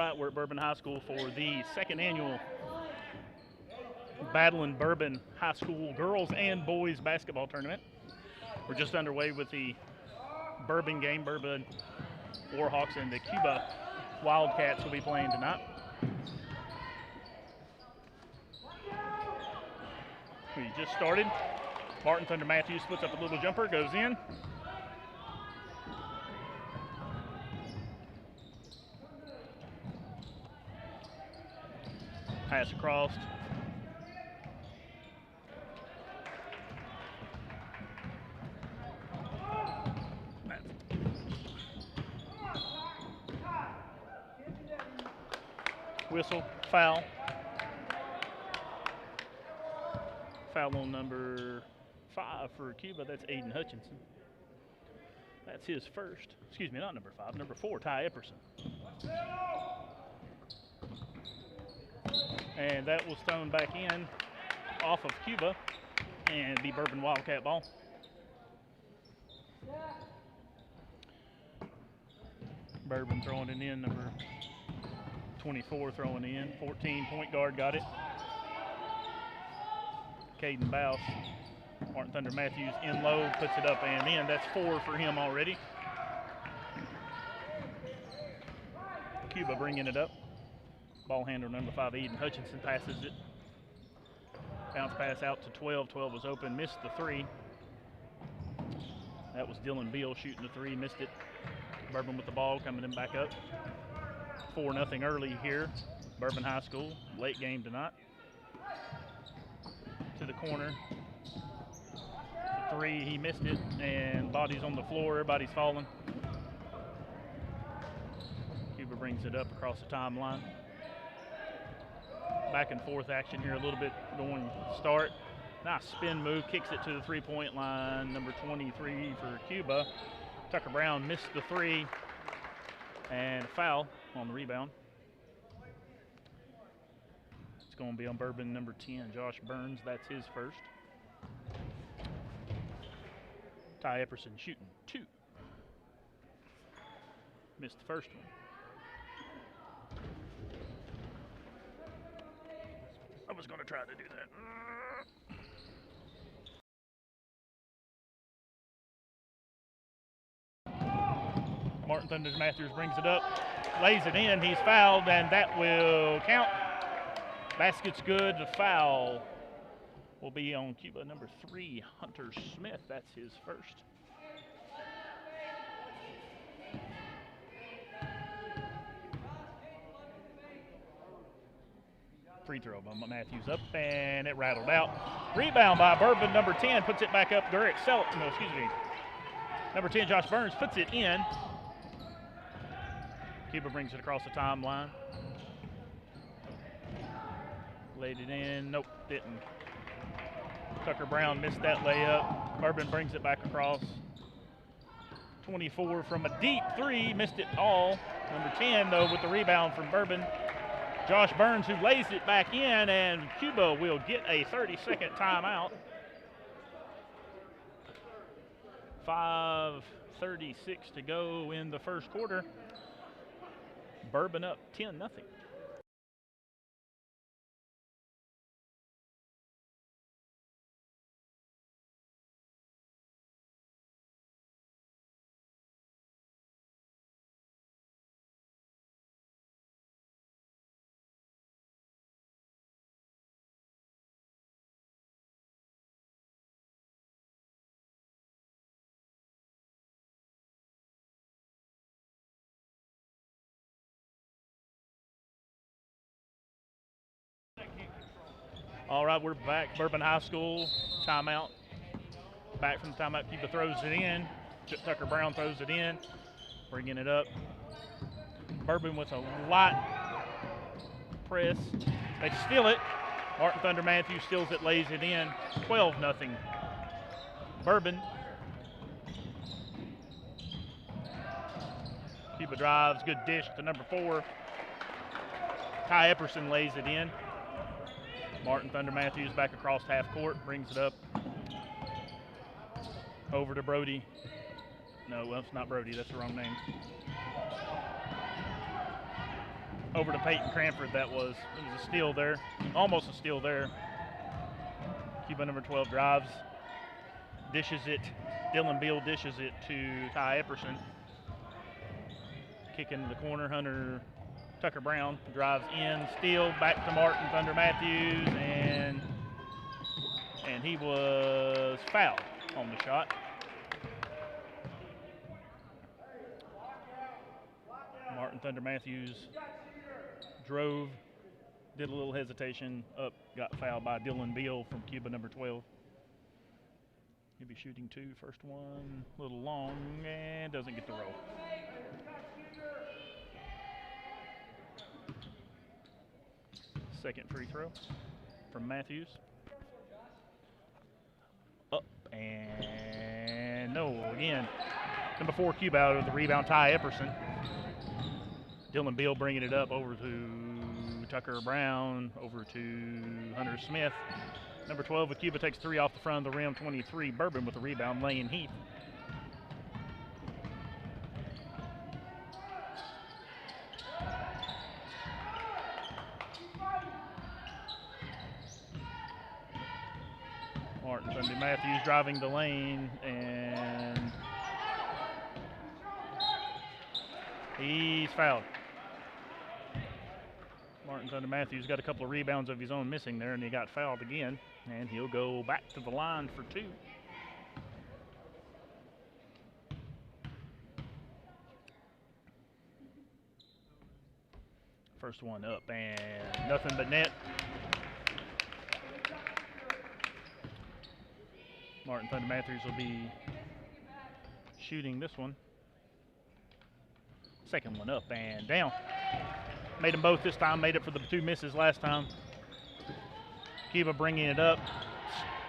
right, we're at Bourbon High School for the second annual Battling Bourbon High School girls and boys basketball tournament. We're just underway with the Bourbon game. Bourbon Warhawks and the Cuba Wildcats will be playing tonight. We just started. Martin Thunder Matthews puts up a little jumper, goes in. Pass across. Whistle, foul. Foul on number 5 for Cuba. That's Aiden Hutchinson. That's his first. Excuse me, not number 5, number 4, Ty Epperson. And that was thrown back in off of Cuba and the Bourbon Wildcat ball. Bourbon throwing it in, number 24 throwing it in. 14, point guard got it. Caden Bouse. Martin Thunder Matthews in low, puts it up and in. That's 4 for him already. Cuba bringing it up. Ball handler number 5, Eden Hutchinson, passes it. Bounce pass out to 12. 12 was open, missed the 3. That was Dylan Beal shooting the 3, missed it. Bourbon with the ball, coming in back up. 4-0 early here. Bourbon High School, late game tonight. To the corner. The 3, he missed it, and bodies on the floor, everybody's falling. Cuba brings it up across the timeline. Back and forth action here a little bit going start. Nice spin move, kicks it to the 3-point line. Number 23 for Cuba. Tucker Brown missed the 3 and a foul on the rebound. It's going to be on Bourbon number 10, Josh Burns. That's his first. Ty Epperson shooting 2. Missed the first one. I was going to try to do that. Martin Thunder Matthews brings it up, lays it in, he's fouled, and that will count. Basket's good, the foul will be on Cuba number 3, Hunter Smith. That's his first. Free throw by Matthews up, and it rattled out. Rebound by Bourbon, number 10, puts it back up. Number 10, Josh Burns, puts it in. Cuba brings it across the timeline. Laid it in, nope, didn't. Tucker Brown missed that layup. Bourbon brings it back across. 24 from a deep 3, missed it all. Number 10, though, with the rebound from Bourbon. Josh Burns, who lays it back in, and Cuba will get a 30-second timeout. 5:36 to go in the first quarter. Bourbon up 10-0. All right, we're back. Bourbon High School, timeout. Back from the timeout, Cuba throws it in. Tucker Brown throws it in, bringing it up. Bourbon with a light press. They steal it. Martin Thunder Matthews steals it, lays it in. 12-0. Bourbon. Cuba drives, good dish to number 4. Ty Epperson lays it in. Martin Thunder Matthews back across half court, brings it up. Over to Brody. No, well, it's not Brody, that's the wrong name. over to Peyton Cranford. It was a steal there, almost a steal there. Cuba number 12 drives, dishes it. Dylan Beal dishes it to Ty Epperson. Kick into the corner. Tucker Brown drives in, steal back to Martin Thunder Matthews, and he was fouled on the shot. Martin Thunder Matthews drove, did a little hesitation, up, got fouled by Dylan Beal from Cuba number 12. He'll be shooting 2, first one, a little long, and doesn't get the roll. Second free throw from Matthews. Up, and no, again. Number 4, Cuba out of the rebound, Ty Epperson. Dylan Beal bringing it up over to Tucker Brown, over to Hunter Smith. Number 12 with Cuba takes 3 off the front of the rim. 23, Bourbon with the rebound, Lane Heath. Martin Thunder Matthews driving the lane, and he's fouled. Martin Thunder Matthews got a couple of rebounds of his own missing there, and he got fouled again, and he'll go back to the line for 2. First one up, and nothing but net. Martin Thunder Matthews will be shooting this one. Second one up and down. Made them both this time, made it for the 2 misses last time. Cuba bringing it up.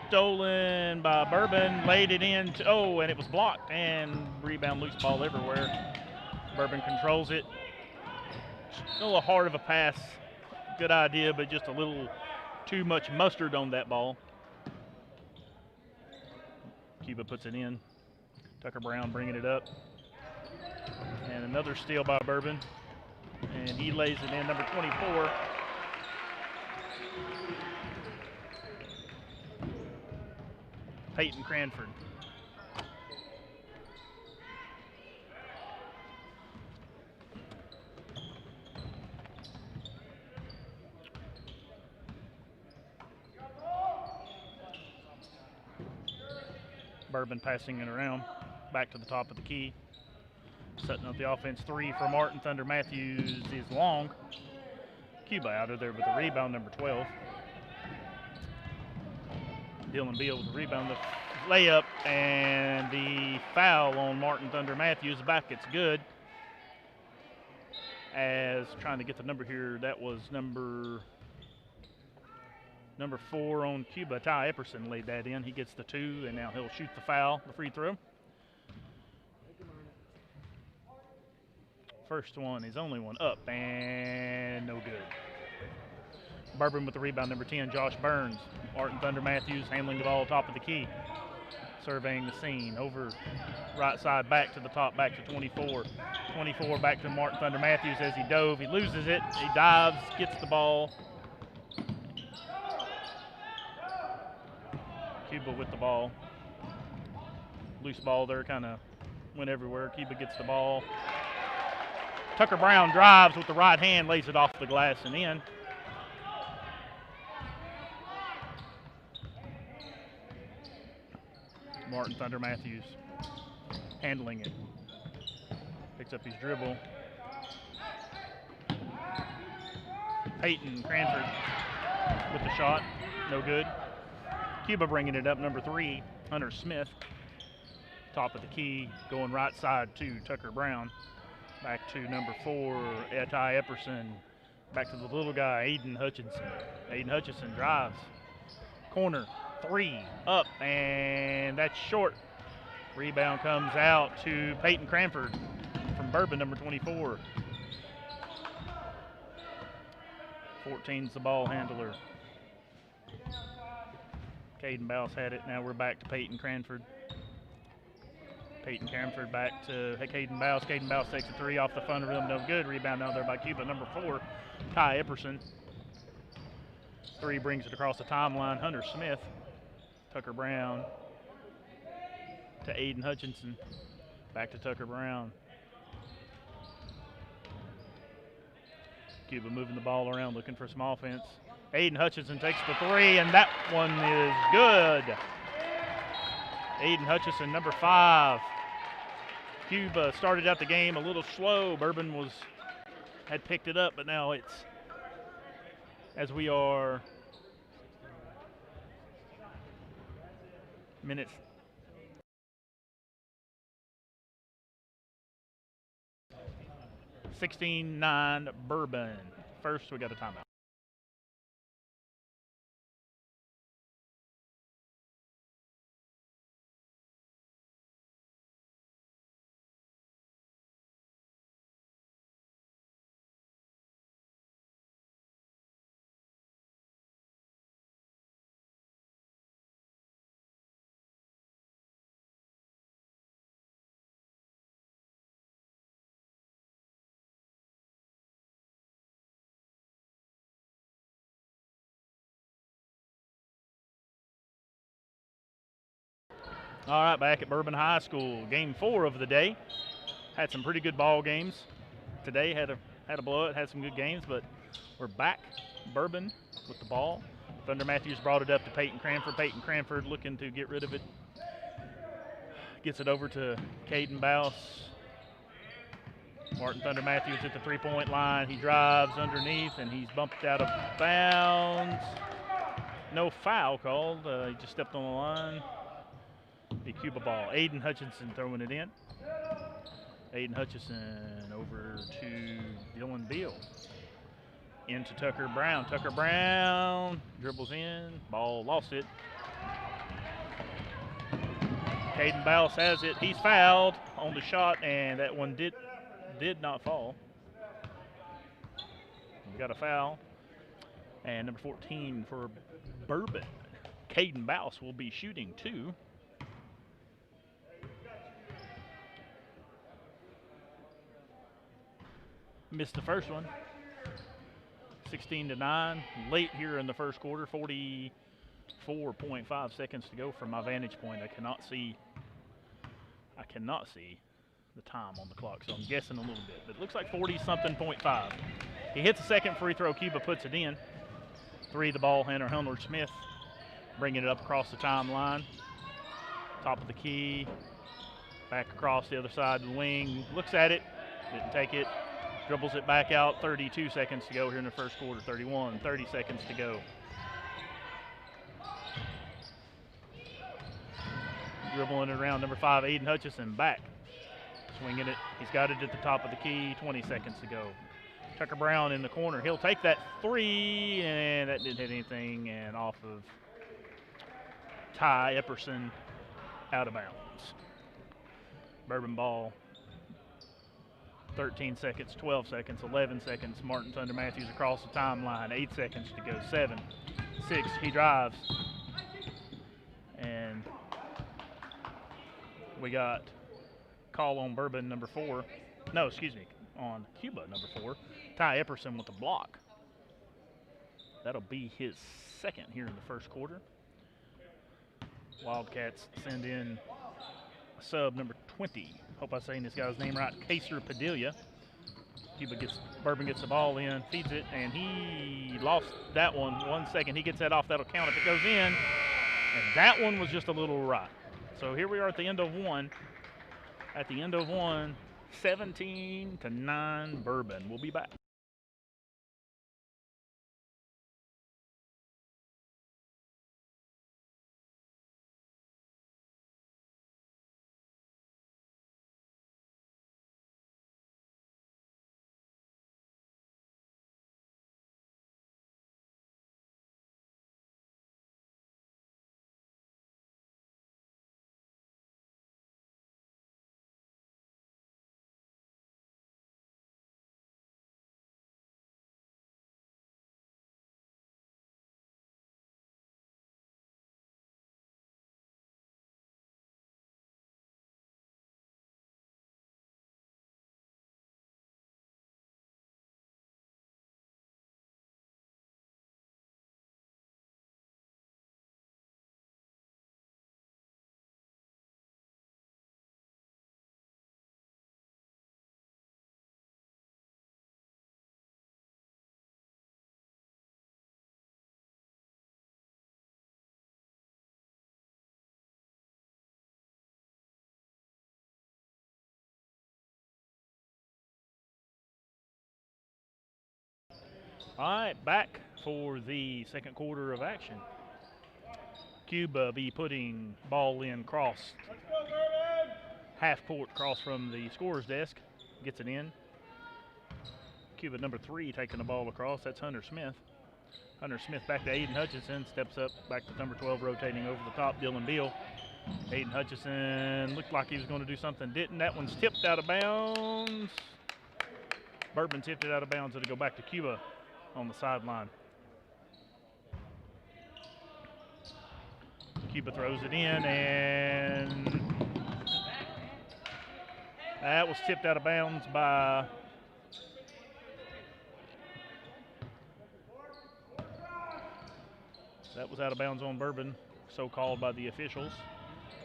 Stolen by Bourbon, laid it in, and it was blocked, and rebound, loose ball everywhere. Bourbon controls it. Still a hard of a pass. Good idea, but just a little too much mustard on that ball. Cuba puts it in. Tucker Brown bringing it up. And another steal by Bourbon. And he lays it in, number 24. Peyton Cranford. Bourbon passing it around, back to the top of the key. Setting up the offense. 3 for Martin Thunder Matthews is long. Cuba out of there with the rebound, number 12. Dylan Beal with the rebound, the layup, and the foul on Martin Thunder Matthews. Back, it's good. As trying to get the number here, that was number 4 on Cuba. Ty Epperson laid that in. He gets the 2, and now he'll shoot the foul, the free throw. First one is only one up, and no good. Bourbon with the rebound, number 10, Josh Burns. Martin Thunder Matthews handling the ball top of the key. Surveying the scene. Over right side, back to the top, back to 24. 24 back to Martin Thunder Matthews as he dove. He loses it. He dives, gets the ball. Cuba with the ball. Loose ball there, kind of went everywhere. Cuba gets the ball. Tucker Brown drives with the right hand, lays it off the glass and in. Martin Thunder Matthews handling it. Picks up his dribble. Peyton Cranford with the shot. No good. Cuba bringing it up, number 3, Hunter Smith. Top of the key, going right side to Tucker Brown. Back to number 4, Ty Epperson. Back to the little guy, Aiden Hutchinson. Aiden Hutchinson drives. Corner, 3, up, and that's short. Rebound comes out to Peyton Cranford from Bourbon, number 24. 14's the ball handler. Caden Bouse had it. Now we're back to Peyton Cranford. Peyton Camford back to Caden Bouse. Caden Bouse takes a three off the front rim, no good. Rebound down there by Cuba, number 4, Ty Epperson. Three brings it across the timeline. Hunter Smith, Tucker Brown to Aiden Hutchinson. Back to Tucker Brown. Cuba moving the ball around, looking for some offense. Aiden Hutchinson takes the three, and that one is good. Aiden Hutchinson, number 5. Cuba started out the game a little slow. Bourbon had picked it up, but now it's, as we are minutes 16-9 Bourbon. First, we got a timeout. All right, back at Bourbon High School, game 4 of the day. Had some pretty good ball games today. Had a blowout, had some good games, but we're back. Bourbon with the ball. Thunder Matthews brought it up to Peyton Cranford. Peyton Cranford looking to get rid of it. Gets it over to Caden Bouse. Martin Thunder Matthews at the three-point line. He drives underneath, and he's bumped out of bounds. No foul called. He just stepped on the line. The Cuba ball. Aiden Hutchinson throwing it in. Aiden Hutchinson over to Dylan Beal. Into Tucker Brown. Tucker Brown dribbles in. Ball lost it. Caden Bouse has it. He's fouled on the shot, and that one did not fall. We got a foul. And number 14 for Bourbon, Caden Bouse, will be shooting 2. Missed the first one. 16-9. Late here in the first quarter. 44.5 seconds to go from my vantage point. I cannot see the time on the clock, so I'm guessing a little bit. But it looks like 40-something.5. He hits the second free throw. Cuba puts it in. 3, the ball handler, Hunter Smith, bringing it up across the timeline. Top of the key. Back across the other side of the wing. Looks at it. Didn't take it. Dribbles it back out. 32 seconds to go here in the first quarter. 31. 30 seconds to go. Dribbling it around. Number 5, Aiden Hutchinson, back. Swinging it. He's got it at the top of the key. 20 seconds to go. Tucker Brown in the corner. He'll take that 3, and that didn't hit anything, and off of Ty Epperson, out of bounds. Bourbon ball. 13 seconds, 12 seconds, 11 seconds. Martin Thunder Matthews across the timeline. 8 seconds to go. 7, 6. He drives. And we got call on Bourbon, number 4. No, excuse me, on Cuba, number 4. Ty Epperson with the block. That'll be his second here in the first quarter. Wildcats send in a sub, number 20. Hope I'm saying this guy's name right. Kaser Padilla. Bourbon gets the ball in, feeds it, and he lost that one. 1 second. He gets that off. That'll count if it goes in. And that one was just a little right. So here we are at the end of one. 17-9 Bourbon. We'll be back. All right, back for the second quarter of action. Cuba be putting ball in cross. Half court cross from the scorer's desk. Gets it in. Cuba number 3 taking the ball across. That's Hunter Smith. Hunter Smith back to Aiden Hutchison. Steps up back to number 12, rotating over the top, Dylan Beal. Aiden Hutchison looked like he was going to do something, didn't. That one's tipped out of bounds. Bourbon tipped it out of bounds. It'll go back to Cuba on the sideline. Cuba throws it in, and that was tipped out of bounds by that was out of bounds on Bourbon, so called by the officials.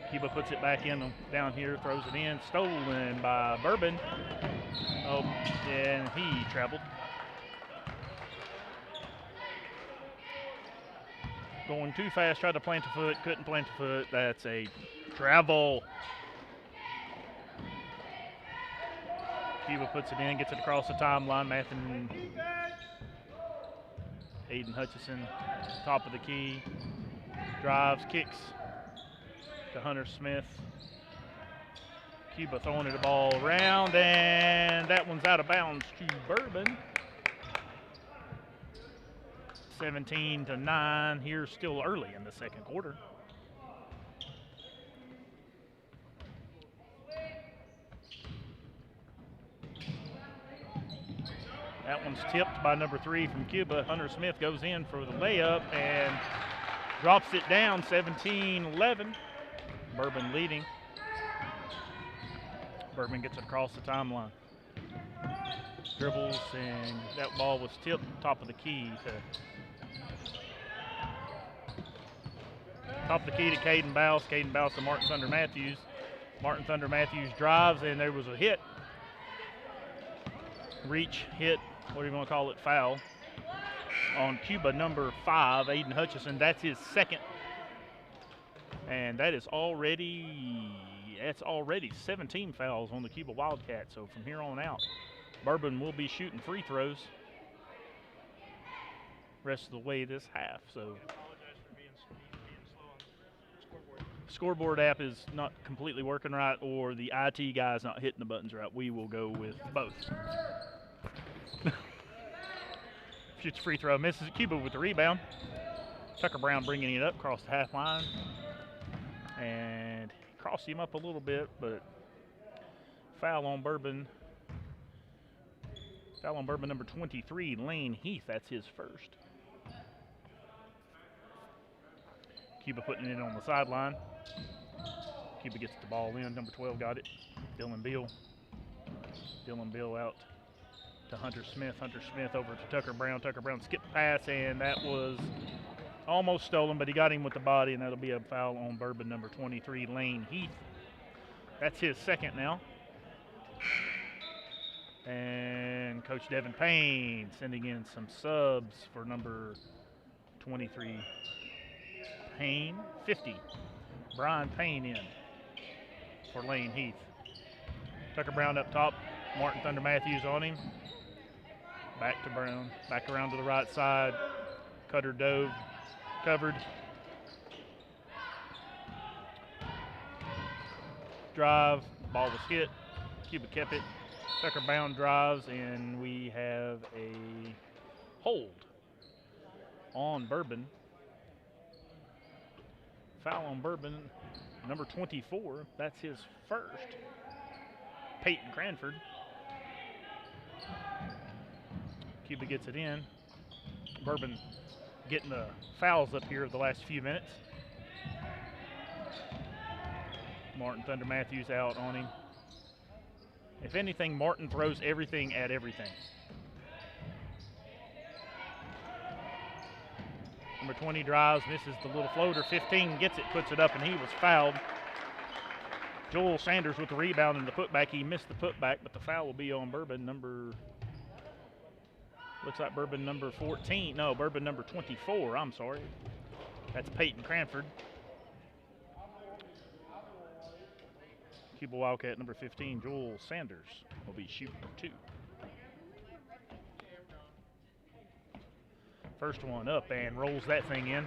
Cuba puts it back in down here, throws it in, stolen by Bourbon. Oh, and he traveled. Going too fast, tried to plant a foot, couldn't plant a foot. That's a travel. Cuba puts it in, gets it across the timeline. Aiden Hutchison, top of the key, drives, kicks to Hunter Smith. Cuba throwing the ball around, and that one's out of bounds to Bourbon. 17-9 here, still early in the second quarter. That one's tipped by number 3 from Cuba. Hunter Smith goes in for the layup and drops it down, 17-11. Bourbon leading. Bourbon gets it across the timeline. Dribbles, and that ball was tipped top of the key to Caden Bouse. Caden Bouse to Martin Thunder Matthews. Martin Thunder Matthews drives, and there was a hit. Reach, hit, what do you want to call it, foul on Cuba number 5, Aiden Hutchison. That's his second. And that's already 17 fouls on the Cuba Wildcats. So from here on out, Bourbon will be shooting free throws rest of the way this half. So scoreboard app is not completely working right, or the IT guy's not hitting the buttons right. We will go with both. Shoots a free throw, misses it. Cuba with the rebound. Tucker Brown bringing it up across the half line. And crossed him up a little bit, but foul on Bourbon. Foul on Bourbon number 23, Lane Heath. That's his first. Cuba putting it on the sideline. Cuba gets the ball in. Number 12 got it. Dylan Beal. Dylan Beal out to Hunter Smith. Hunter Smith over to Tucker Brown. Tucker Brown skipped pass, and that was almost stolen, but he got him with the body, and that'll be a foul on Bourbon number 23, Lane Heath. That's his second now. And Coach Devin Payne sending in some subs for number 23, Payne. 50, Brian Payne in for Lane Heath. Tucker Brown up top, Martin Thunder Matthews on him. Back to Brown, back around to the right side. Cutter dove, covered. Drive, ball was hit. Cuba kept it. Tucker Brown drives, and we have a hold on Bourbon. Foul on Bourbon, number 24. That's his first. Peyton Cranford. Cuba gets it in. Bourbon getting the fouls up here the last few minutes. Martin Thunder Matthews out on him. If anything, Martin throws everything at everything. Number 20 drives, misses the little floater. 15 gets it, puts it up, and he was fouled. Joel Sanders with the rebound and the putback. He missed the putback, but the foul will be on Bourbon number, looks like Bourbon number 14. No, Bourbon number 24, I'm sorry. That's Peyton Cranford. Cuba Wildcat number 15, Joel Sanders, will be shooting 2. First one up and rolls that thing in.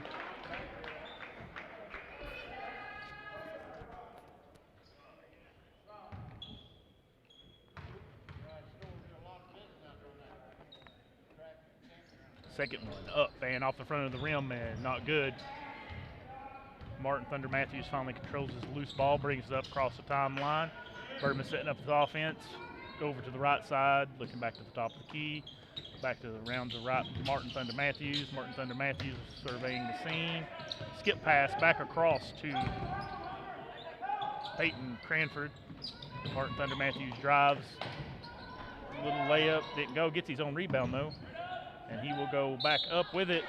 Second one up and off the front of the rim and not good. Martin Thunder Matthews finally controls his loose ball, brings it up across the timeline. Bourbon setting up the offense. Go over to the right side, looking back to the top of the key. Back to the round to the right, Martin Thunder Matthews. Martin Thunder Matthews surveying the scene. Skip pass back across to Peyton Cranford. Martin Thunder Matthews drives. Little layup, didn't go, gets his own rebound though. And he will go back up with it.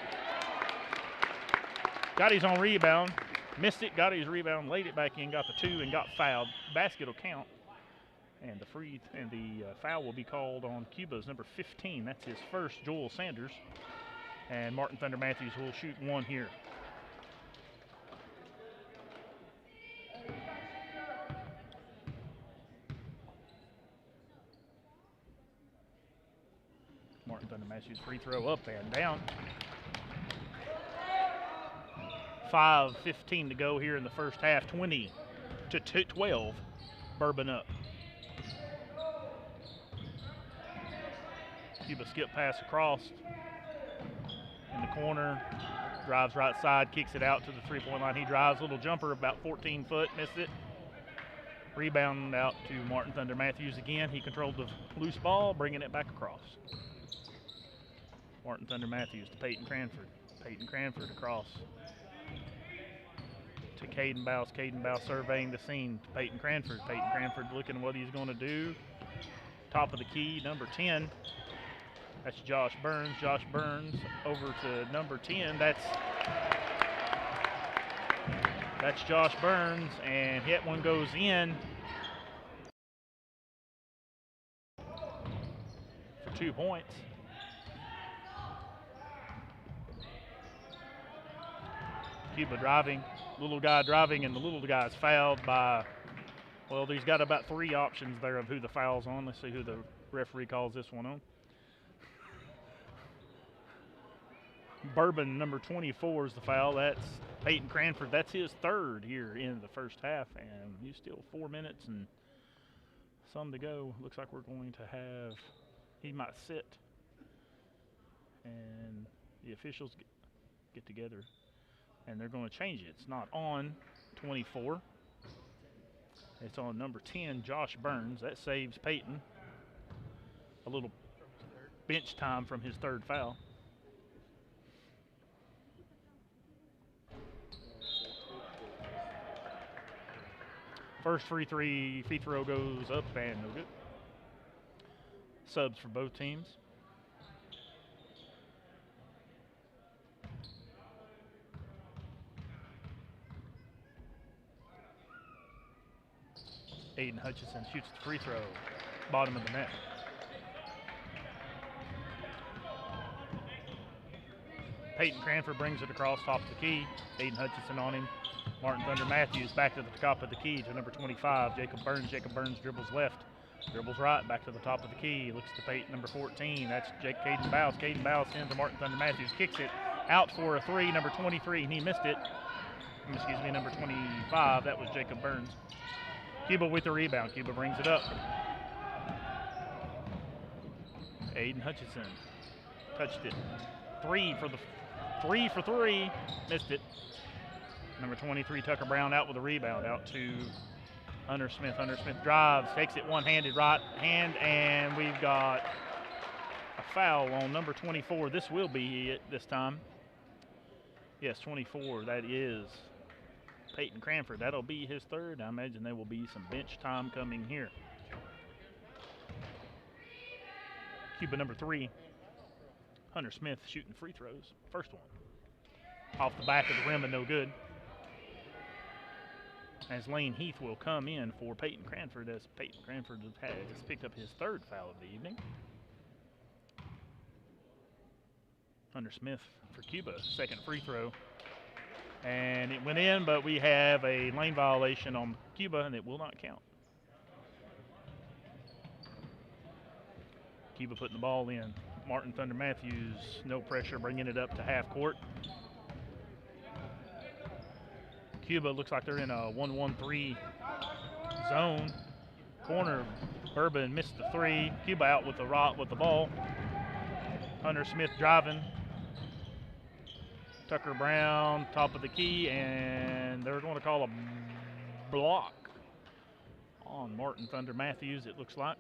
Got his own rebound, missed it, got his rebound, laid it back in, got the two, and got fouled. Basket will count. And the foul will be called on Cuba's number 15. That's his first, Joel Sanders. And Martin Thunder Matthews will shoot one here. Martin Thunder Matthews free throw up and down. 5:15 to go here in the first half. 20-12. Bourbon up. Cuba skip pass across in the corner, drives right side, kicks it out to the three-point line. He drives, little jumper about 14 foot, missed it. Rebound out to Martin Thunder Matthews again. He controlled the loose ball, bringing it back across. Martin Thunder Matthews to Peyton Cranford. Peyton Cranford across to Caden Bouse. Caden Bouse surveying the scene to Peyton Cranford. Peyton Cranford looking what he's going to do. Top of the key, number 10. That's Josh Burns. Josh Burns over to number 10. That's Josh Burns, and hit one goes in for 2 points. Cuba driving, little guy driving, and the little guy's fouled by, well, he's got about 3 options there of who the foul's on. Let's see who the referee calls this one on. Bourbon, number 24, is the foul. That's Peyton Cranford. That's his third here in the first half, and he's still 4 minutes and some to go. Looks like we're going to have, he might sit, and the officials get together, and they're going to change it. It's not on 24. It's on number 10, Josh Burns. That saves Peyton a little bench time from his third foul. First free throw goes up and no good. Subs for both teams. Aiden Hutchison shoots the free throw, bottom of the net. Peyton Cranford brings it across top of the key. Aiden Hutchison on him. Martin Thunder Matthews back to the top of the key to number 25, Jacob Burns. Jacob Burns dribbles left, dribbles right, back to the top of the key. Looks to Peyton, number 14. That's Caden Bouse. Caden Bouse into Martin Thunder Matthews, kicks it out for a three. Number 23, and he missed it. Excuse me, number 25. That was Jacob Burns. Cuba with the rebound. Cuba brings it up. Aiden Hutchison touched it. Three for three. Missed it. Number 23, Tucker Brown, out with a rebound. Out to Hunter Smith. Hunter Smith drives, takes it one-handed, right hand, and we've got a foul on number 24. This will be it this time. Yes, 24. That is Peyton Cranford. That'll be his third. I imagine there will be some bench time coming here. Cuba number 3, Hunter Smith shooting free throws. First one. Off the back of the rim and no good. As Lane Heath will come in for Peyton Cranford, as Peyton Cranford has picked up his third foul of the evening. Hunter Smith for Cuba, second free throw. And it went in, but we have a lane violation on Cuba, and it will not count. Cuba putting the ball in. Martin Thunder Matthews, no pressure, bringing it up to half court. Cuba looks like they're in a 1-1-3 zone. Corner, Bourbon missed the three. Cuba out with the ball. Hunter Smith driving. Tucker Brown, top of the key, and they're going to call a block on Martin Thunder Matthews, it looks like.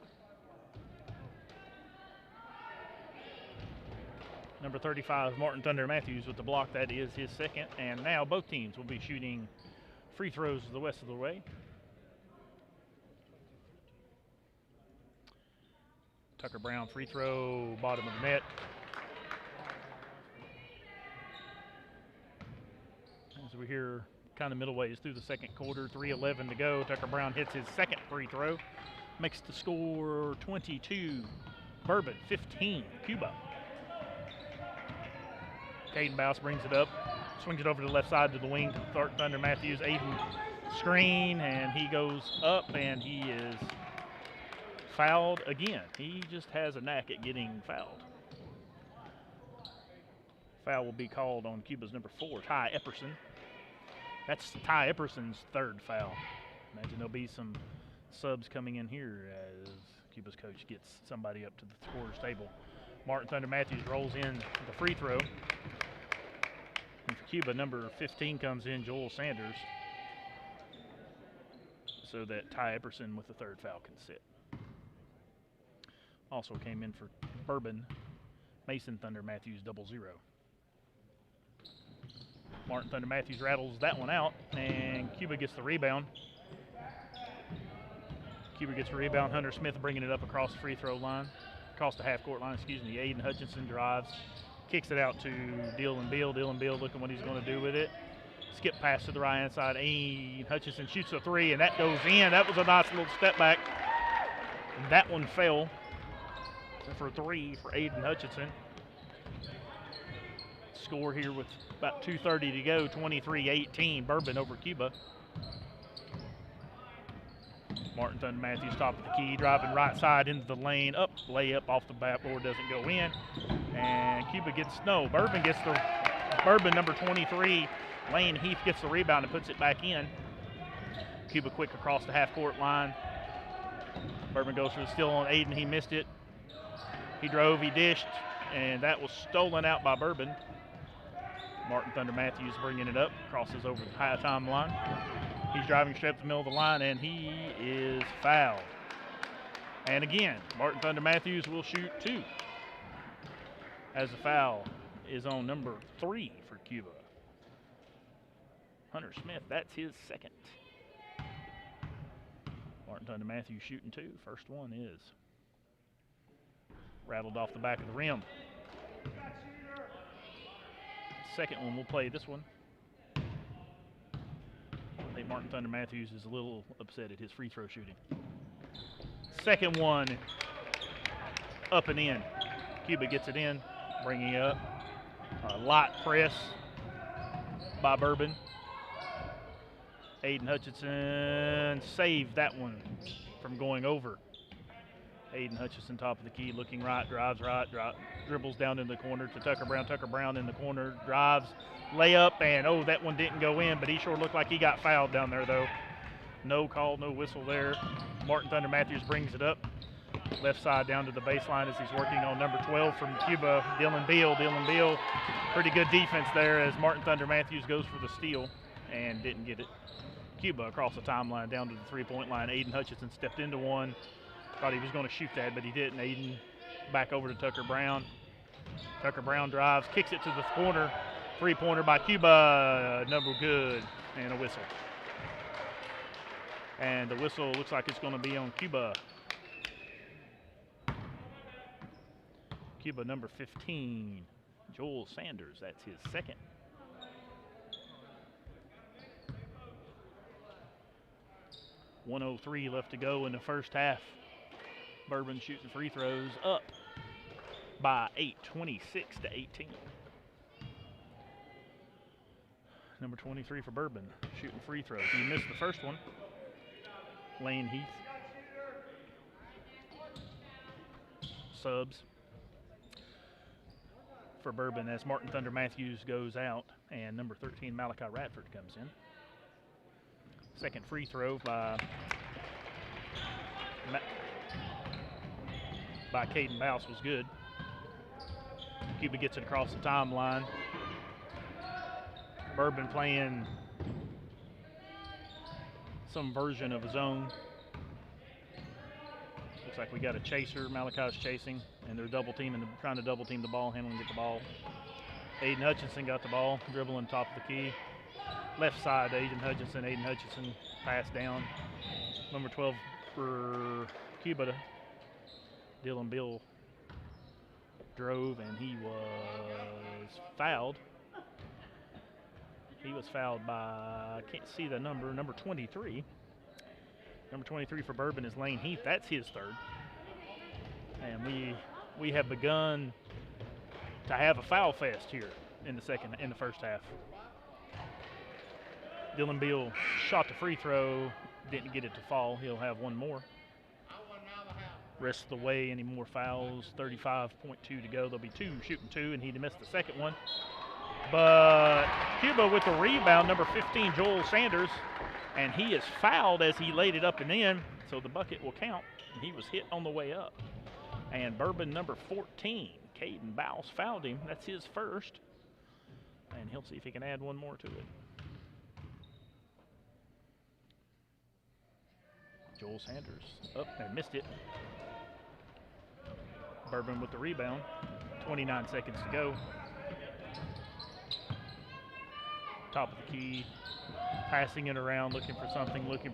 Number 35, Martin Thunder Matthews with the block. That is his second. And now both teams will be shooting free throws the rest of the way. Tucker Brown free throw, bottom of the net. As we're here kind of middle ways through the second quarter, 3:11 to go. Tucker Brown hits his second free throw. Makes the score 22, Bourbon 15, Cuba. Caden Bouse brings it up, swings it over to the left side to the wing to Thunder Matthews. Aiden screen, and he goes up, and he is fouled again. He just has a knack at getting fouled. Foul will be called on Cuba's number 4, Ty Epperson. That's Ty Epperson's third foul. Imagine there'll be some subs coming in here as Cuba's coach gets somebody up to the scorer's table. Martin Thunder Matthews rolls in the free throw. And for Cuba, number 15 comes in, Joel Sanders, so that Ty Epperson with the third foul can sit. Also came in for Bourbon, Mason Thunder Matthews 0-0. Martin Thunder Matthews rattles that one out, and Cuba gets the rebound. Cuba gets the rebound. Hunter Smith bringing it up across the free throw line, across the half court line, excuse me. Aiden Hutchinson drives, kicks it out to Dylan Beal. Dylan Beal looking what he's going to do with it. Skip pass to the right hand side. Aiden Hutchinson shoots a three, and that goes in. That was a nice little step back. And that one fell for 3 for Aiden Hutchinson. Score here with about 2:30 to go, 23-18, Bourbon over Cuba. Martin Thunder Matthews, top of the key, driving right side into the lane, up, layup off the backboard, doesn't go in. And Cuba gets, no, Bourbon gets the, Bourbon number 23, Lane Heath gets the rebound and puts it back in. Cuba quick across the half court line. Bourbon goes for the steal on Aiden, he missed it. He drove, he dished, and that was stolen out by Bourbon. Martin Thunder Matthews bringing it up, crosses over the high timeline. He's driving straight up the middle of the line, and he is fouled. And again, Martin Thunder Matthews will shoot 2, as the foul is on number 3 for Cuba. Hunter Smith, that's his second. Martin Thunder Matthews shooting 2. First one is rattled off the back of the rim. Second one, we'll play this one. I think Martin Thunder Matthews is a little upset at his free throw shooting. Second one, up and in. Cuba gets it in, bringing it up. A light press by Bourbon. Aiden Hutchinson saved that one from going over. Aiden Hutchinson, top of the key, looking right, drives right, dribbles down in the corner to Tucker Brown. Tucker Brown in the corner, drives, layup, and oh, that one didn't go in, but he sure looked like he got fouled down there, though. No call, no whistle there. Martin Thunder Matthews brings it up. Left side down to the baseline as he's working on number 12 from Cuba, Dylan Beal. Dylan Beal, pretty good defense there as Martin Thunder Matthews goes for the steal and didn't get it. Cuba across the timeline down to the three-point line. Aiden Hutchinson stepped into one. Thought he was going to shoot that, but he didn't. Aiden back over to Tucker Brown. Tucker Brown drives, kicks it to the corner. Three-pointer by Cuba, no good, and a whistle. And the whistle looks like it's going to be on Cuba. Cuba number 15, Joel Sanders, that's his second. .103 left to go in the first half. Bourbon shooting free throws up by 8, 26-18. Number 23 for Bourbon, shooting free throws. He missed the first one. Lane Heath. Subs. for Bourbon as Martin Thunder Matthews goes out and number 13 Malachi Radford comes in. Second free throw by Caden Bouse was good. Cuba gets it across the timeline. Bourbon playing some version of a zone. Looks like we got a chaser. Malachi's chasing, and they're double teaming, trying to double team the ball handler and get the ball. Aiden Hutchinson got the ball, dribbling top of the key. Left side, Aiden Hutchinson passed down. Number 12 for Cuba, Dylan Bill drove, and he was fouled. He was fouled by, I can't see the number 23. Number 23 for Bourbon is Lane Heath. That's his third. And we have begun to have a foul fest here in the first half. Dylan Beal shot the free throw, didn't get it to fall. He'll have one more. Rest of the way, any more fouls? 35.2 to go. There'll be shooting two, and he missed the second one. But Cuba with the rebound, number 15, Joel Sanders, and he is fouled as he laid it up and in, so the bucket will count. He was hit on the way up. And Bourbon, number 14, Caden Bouse, fouled him. That's his first. And he'll see if he can add one more to it. Joel Sanders up and missed it. Bourbon with the rebound. 29 seconds to go. Top of the key. Passing it around, looking for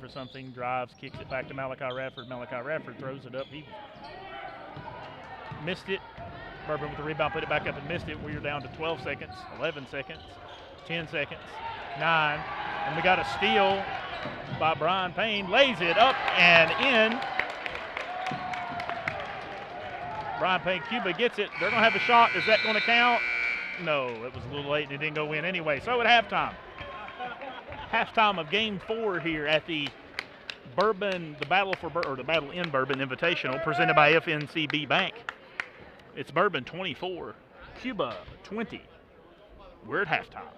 something. Drives, kicks it back to Malachi Radford. Malachi Radford throws it up. He missed it. Bourbon with the rebound, put it back up and missed it. We're down to 12 seconds, 11 seconds, 10 seconds, 9. And we got a steal by Brian Payne. Lays it up and in. Brian Payne, Cuba gets it. They're going to have a shot. Is that going to count? No, it was a little late and it didn't go in anyway. So at halftime. Halftime of Game 4 here at the Bourbon, the Battle in Bourbon Invitational, presented by FNCB Bank. It's Bourbon 24, Cuba 20. We're at halftime.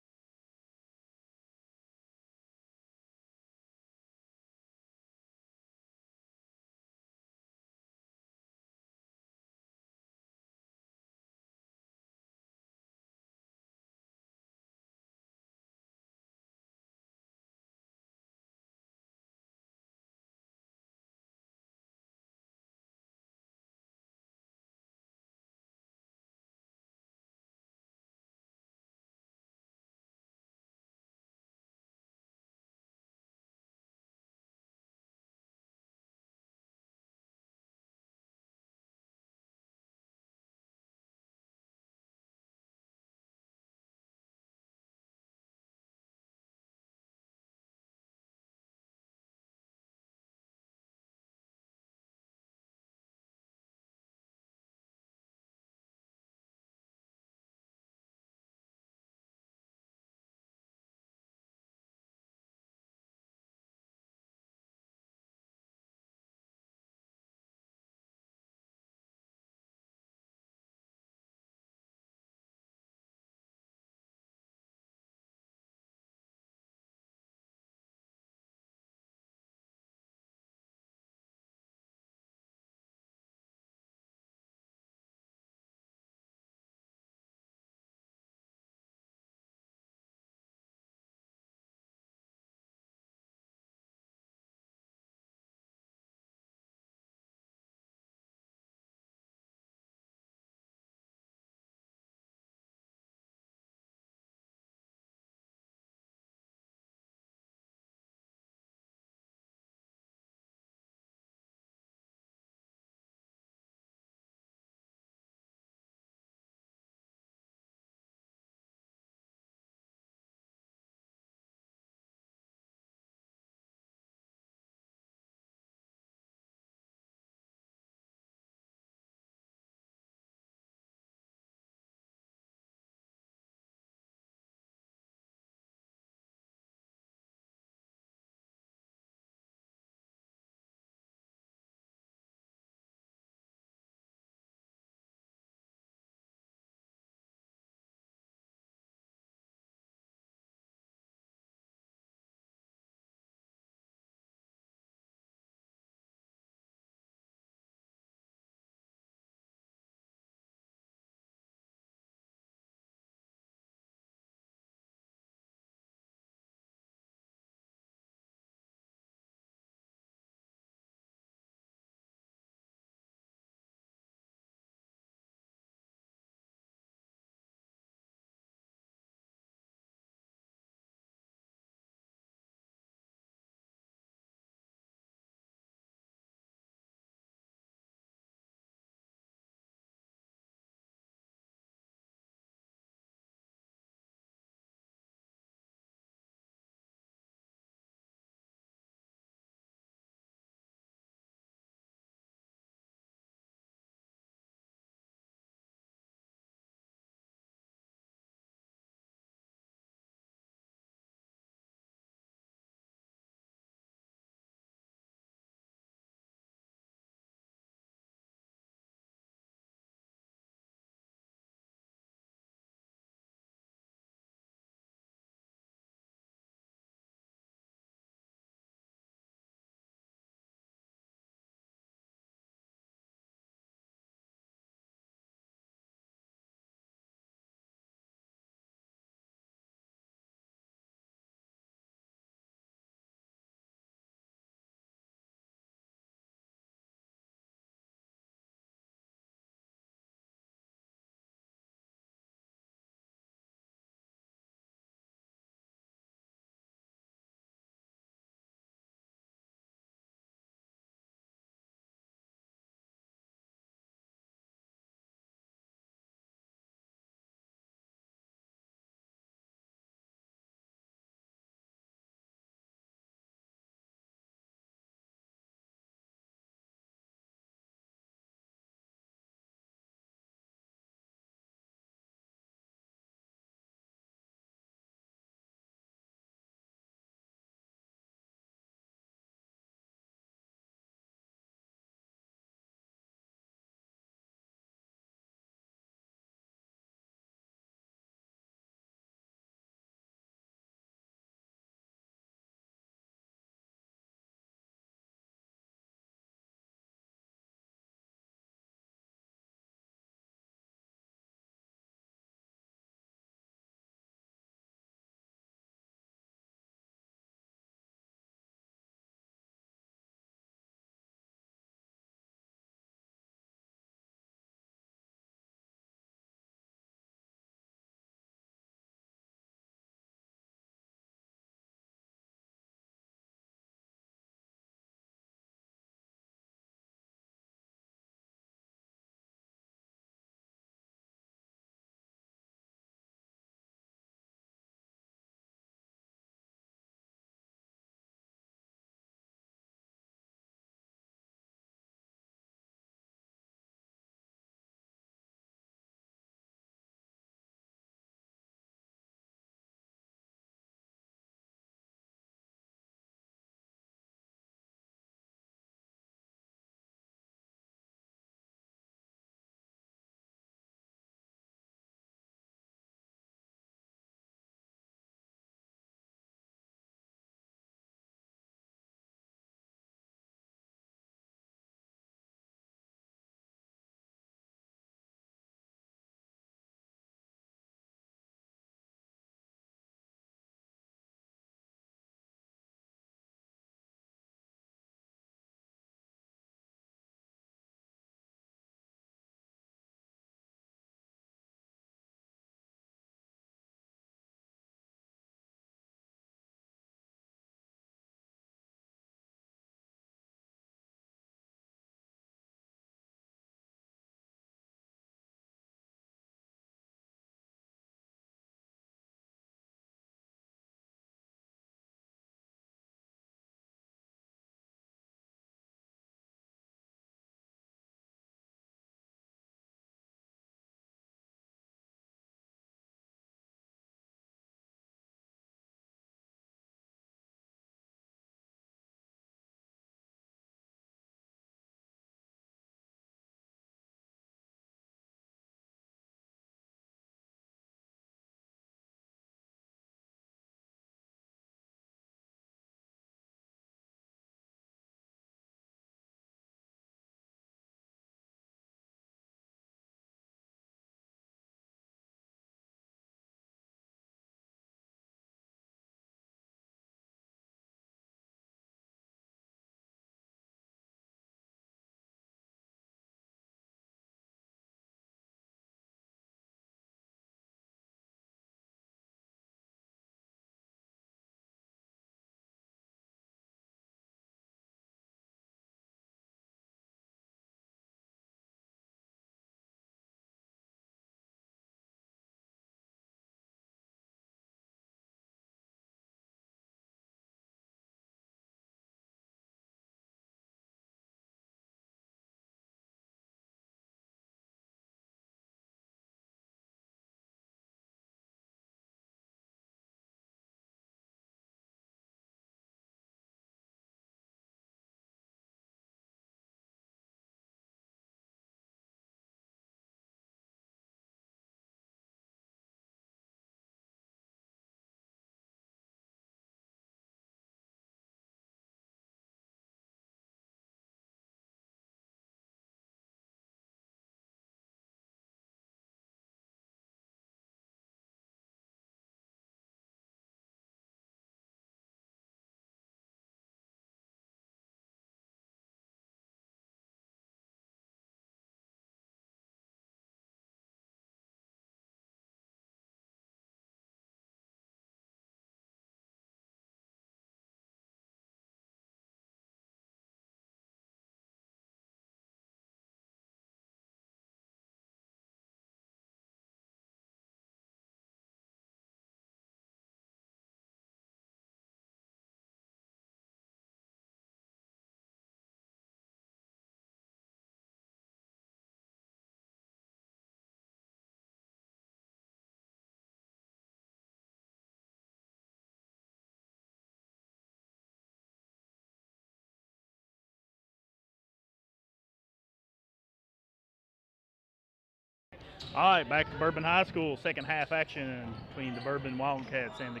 All right, back to Bourbon High School. Second half action between the Bourbon Wildcats and the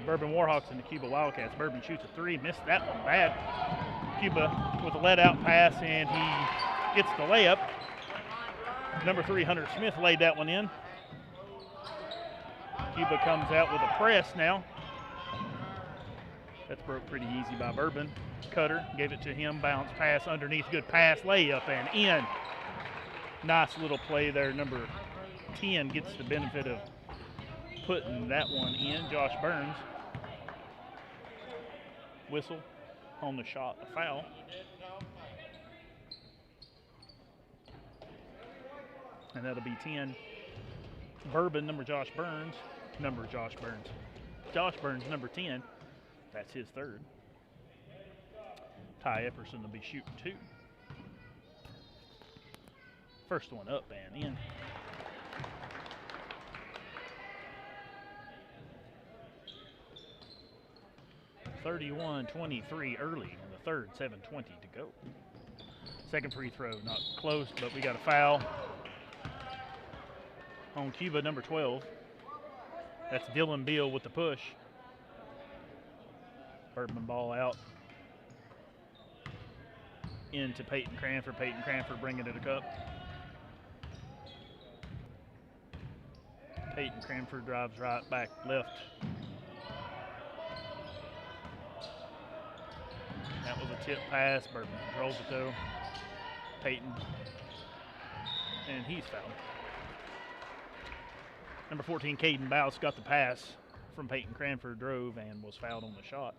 Bourbon Warhawks and the Cuba Wildcats. Bourbon shoots a three, missed that one bad. Cuba with a let-out pass, and he gets the layup. Number 3, Hunter Smith, laid that one in. Cuba comes out with a press now. That's broke pretty easy by Bourbon. Cutter gave it to him, bounce pass underneath, good pass, layup, and in. Nice little play there. Number 10 gets the benefit of putting that one in. Josh Burns. Whistle on the shot, a foul. And that'll be 10. Bourbon, Josh Burns, number 10. That's his third. Ty Epperson will be shooting 2. First one up and in. (31-23) early in the third, 7:20 to go. Second free throw, not close, but we got a foul on Cuba, number 12. That's Dylan Beal with the push. Bourbon ball out into Peyton Cranford. Peyton Cranford bringing it a cup. Peyton Cranford drives right, back left. That was a tip pass. Bourbon controls it though. Peyton. And he's fouled. Number 14, Caden Bouse, got the pass from Peyton Cranford, drove and was fouled on the shot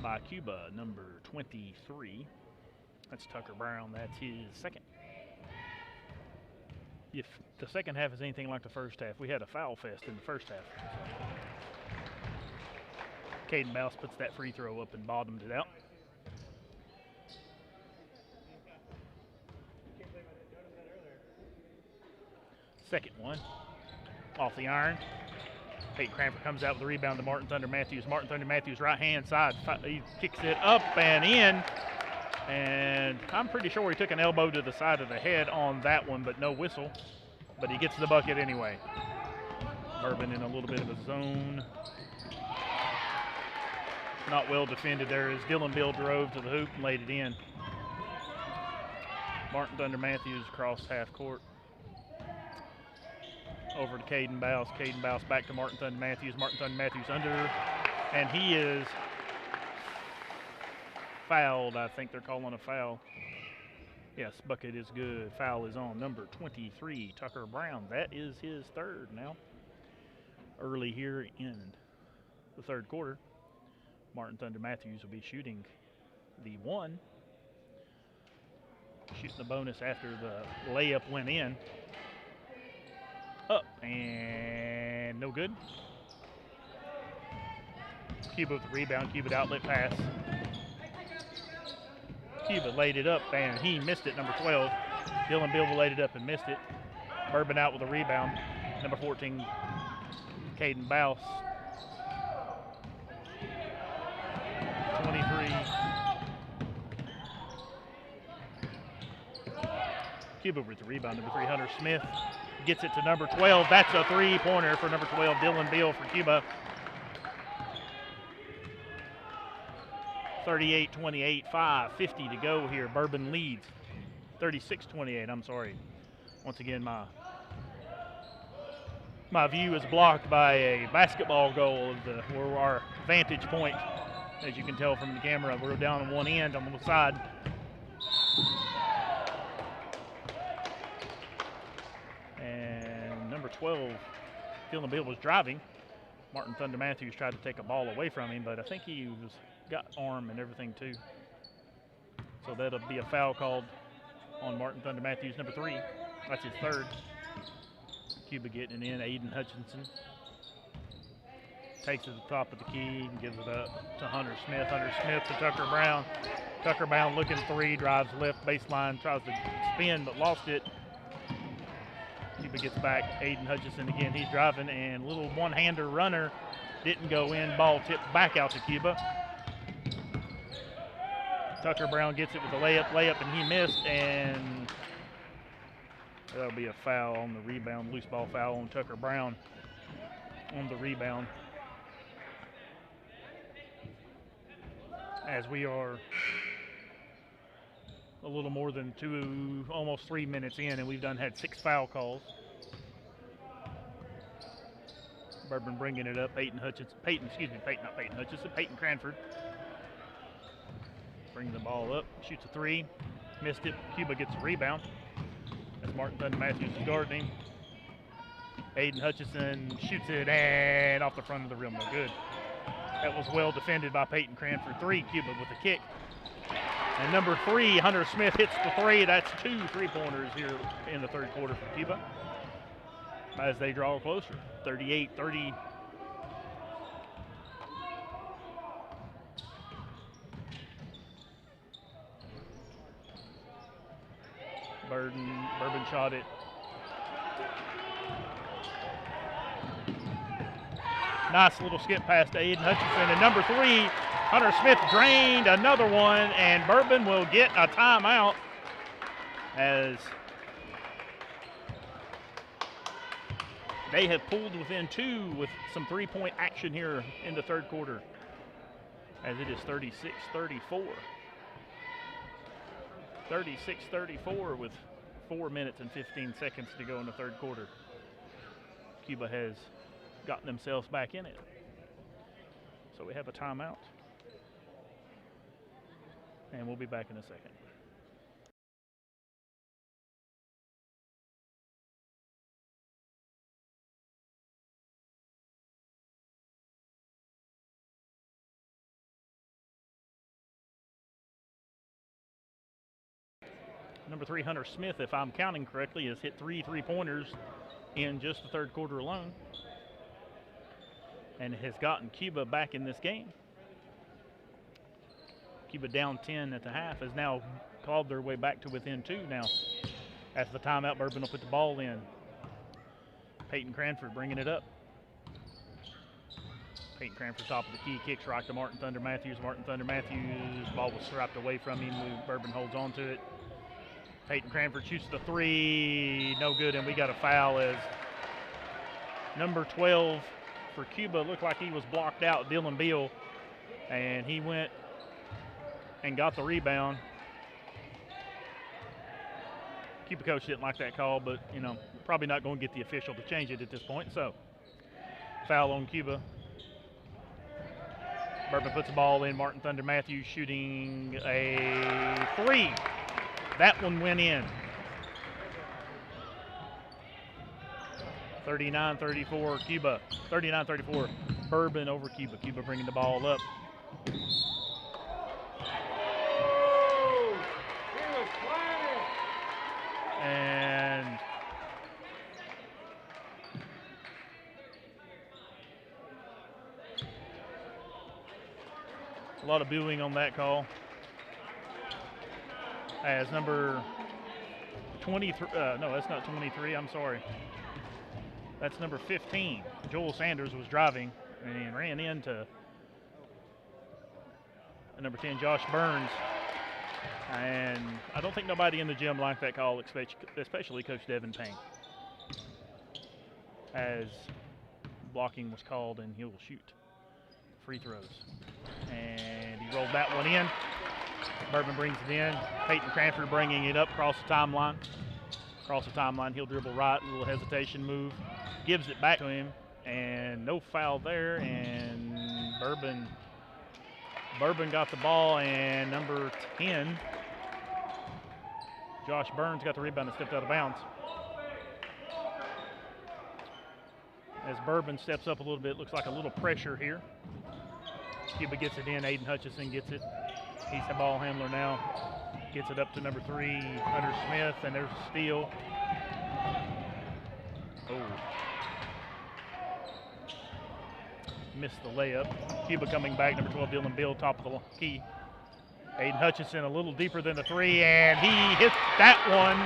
by Cuba, number 23. That's Tucker Brown. That's his second. If the second half is anything like the first half, we had a foul fest in the first half. Caden Bouse puts that free throw up and bottomed it out. Second one. Off the iron. Peyton Cranford comes out with the rebound to Martin Thunder Matthews. Martin Thunder Matthews, right-hand side. He kicks it up and in. And I'm pretty sure he took an elbow to the side of the head on that one, but no whistle. But he gets the bucket anyway. Bourbon in a little bit of a zone. Not well defended there as Dylan Bill drove to the hoop and laid it in. Martin Thunder Matthews across half court. Over to Caden Bouse. Caden Bouse back to Martin Thunder Matthews. Martin Thunder Matthews under, and he is fouled. I think they're calling a foul. Yes, bucket is good. Foul is on number 23, Tucker Brown. That is his third now. Early here in the third quarter, Martin Thunder Matthews will be shooting the 1. Shooting the bonus after the layup went in. Up and no good. Cuba with the rebound. Cuba outlet pass. Cuba laid it up and he missed it, number 12. Dylan Bill laid it up and missed it. Bourbon out with a rebound. Number 14, Caden Bouse. 23. Cuba with the rebound. Number 3, Hunter Smith. Gets it to number 12. That's a three-pointer for number 12, Dylan Beal for Cuba. 38-28, 5:50 to go here. Bourbon leads. 36-28, I'm sorry. Once again, my view is blocked by a basketball goal of where our vantage point. As you can tell from the camera, we're down on one end on the side. And number 12, Dylan Bill was driving. Martin Thunder Matthews tried to take a ball away from him, but I think he got arm and everything too. So that'll be a foul called on Martin Thunder Matthews, number 3. That's his third. Cuba getting it in. Aiden Hutchinson takes it to the top of the key and gives it up to Hunter Smith. Hunter Smith to Tucker Brown. Tucker Brown looking 3, drives left baseline, tries to spin but lost it. Cuba gets back. Aiden Hutchinson again. He's driving and little one-hander runner didn't go in. Ball tipped back out to Cuba. Tucker Brown gets it with a layup, and he missed, and That'll be a foul on the rebound, loose ball foul on Tucker Brown on the rebound. As we are a little more than almost 3 minutes in, and we've had 6 foul calls. Bourbon bringing it up. Peyton Cranford brings the ball up, shoots a 3, missed it. Cuba gets a rebound as Martin Thunder Matthews is guarding him. Aiden Hutchison shoots it and off the front of the rim, no good. That was well defended by Peyton Cranford. 3, Cuba with the kick. And number 3, Hunter Smith hits the 3. That's 2 3-pointers here in the third quarter for Cuba as they draw closer. 38-30. Bourbon shot it. Nice little skip past Aiden Hutchinson. And number 3, Hunter Smith drained another one, and Bourbon will get a timeout as they have pulled within 2 with some 3-point action here in the third quarter, as it is 36-34. 36-34 with 4 minutes and 15 seconds to go in the third quarter. Cuba has gotten themselves back in it. So we have a timeout. And we'll be back in a second. Number 3, Hunter Smith, if I'm counting correctly, has hit 3 3-pointers in just the third quarter alone, and has gotten Cuba back in this game. Cuba down 10 at the half has now clawed their way back to within 2 now. After the timeout, Bourbon will put the ball in. Peyton Cranford bringing it up. Peyton Cranford, top of the key, kicks right to Martin Thunder Matthews. Martin Thunder Matthews, ball was stripped away from him. Bourbon holds on to it. Peyton Cranford shoots the 3, no good, and we got a foul as number 12 for Cuba looked like he was blocked out, Dylan Beal, and he went and got the rebound. Cuba coach didn't like that call, but probably not going to get the official to change it at this point. So foul on Cuba. Bourbon puts the ball in. Martin Thunder Matthews shooting a 3. That one went in. 39-34 Cuba. 39-34 Bourbon over Cuba. Cuba bringing the ball up. And a lot of booing on that call. As number 23, no, that's not 23, I'm sorry. That's number 15. Joel Sanders was driving and ran into number 10, Josh Burns. And I don't think nobody in the gym liked that call, especially Coach Devin Payne. As blocking was called, and he'll shoot free throws. And he rolled that one in. Bourbon brings it in. Peyton Cranford bringing it up across the timeline. Across the timeline, he'll dribble right, a little hesitation move. Gives it back to him, and no foul there. And Bourbon got the ball, and number 10, Josh Burns, got the rebound and stepped out of bounds. As Bourbon steps up a little bit, looks like a little pressure here. Cuba gets it in. Aiden Hutchison gets it. He's the ball handler now. Gets it up to number 3, Hunter Smith, and there's a steal. Oh. Missed the layup. Cuba coming back, number 12, Dylan Bill, top of the key. Aiden Hutchison a little deeper than the 3, and he hits that one.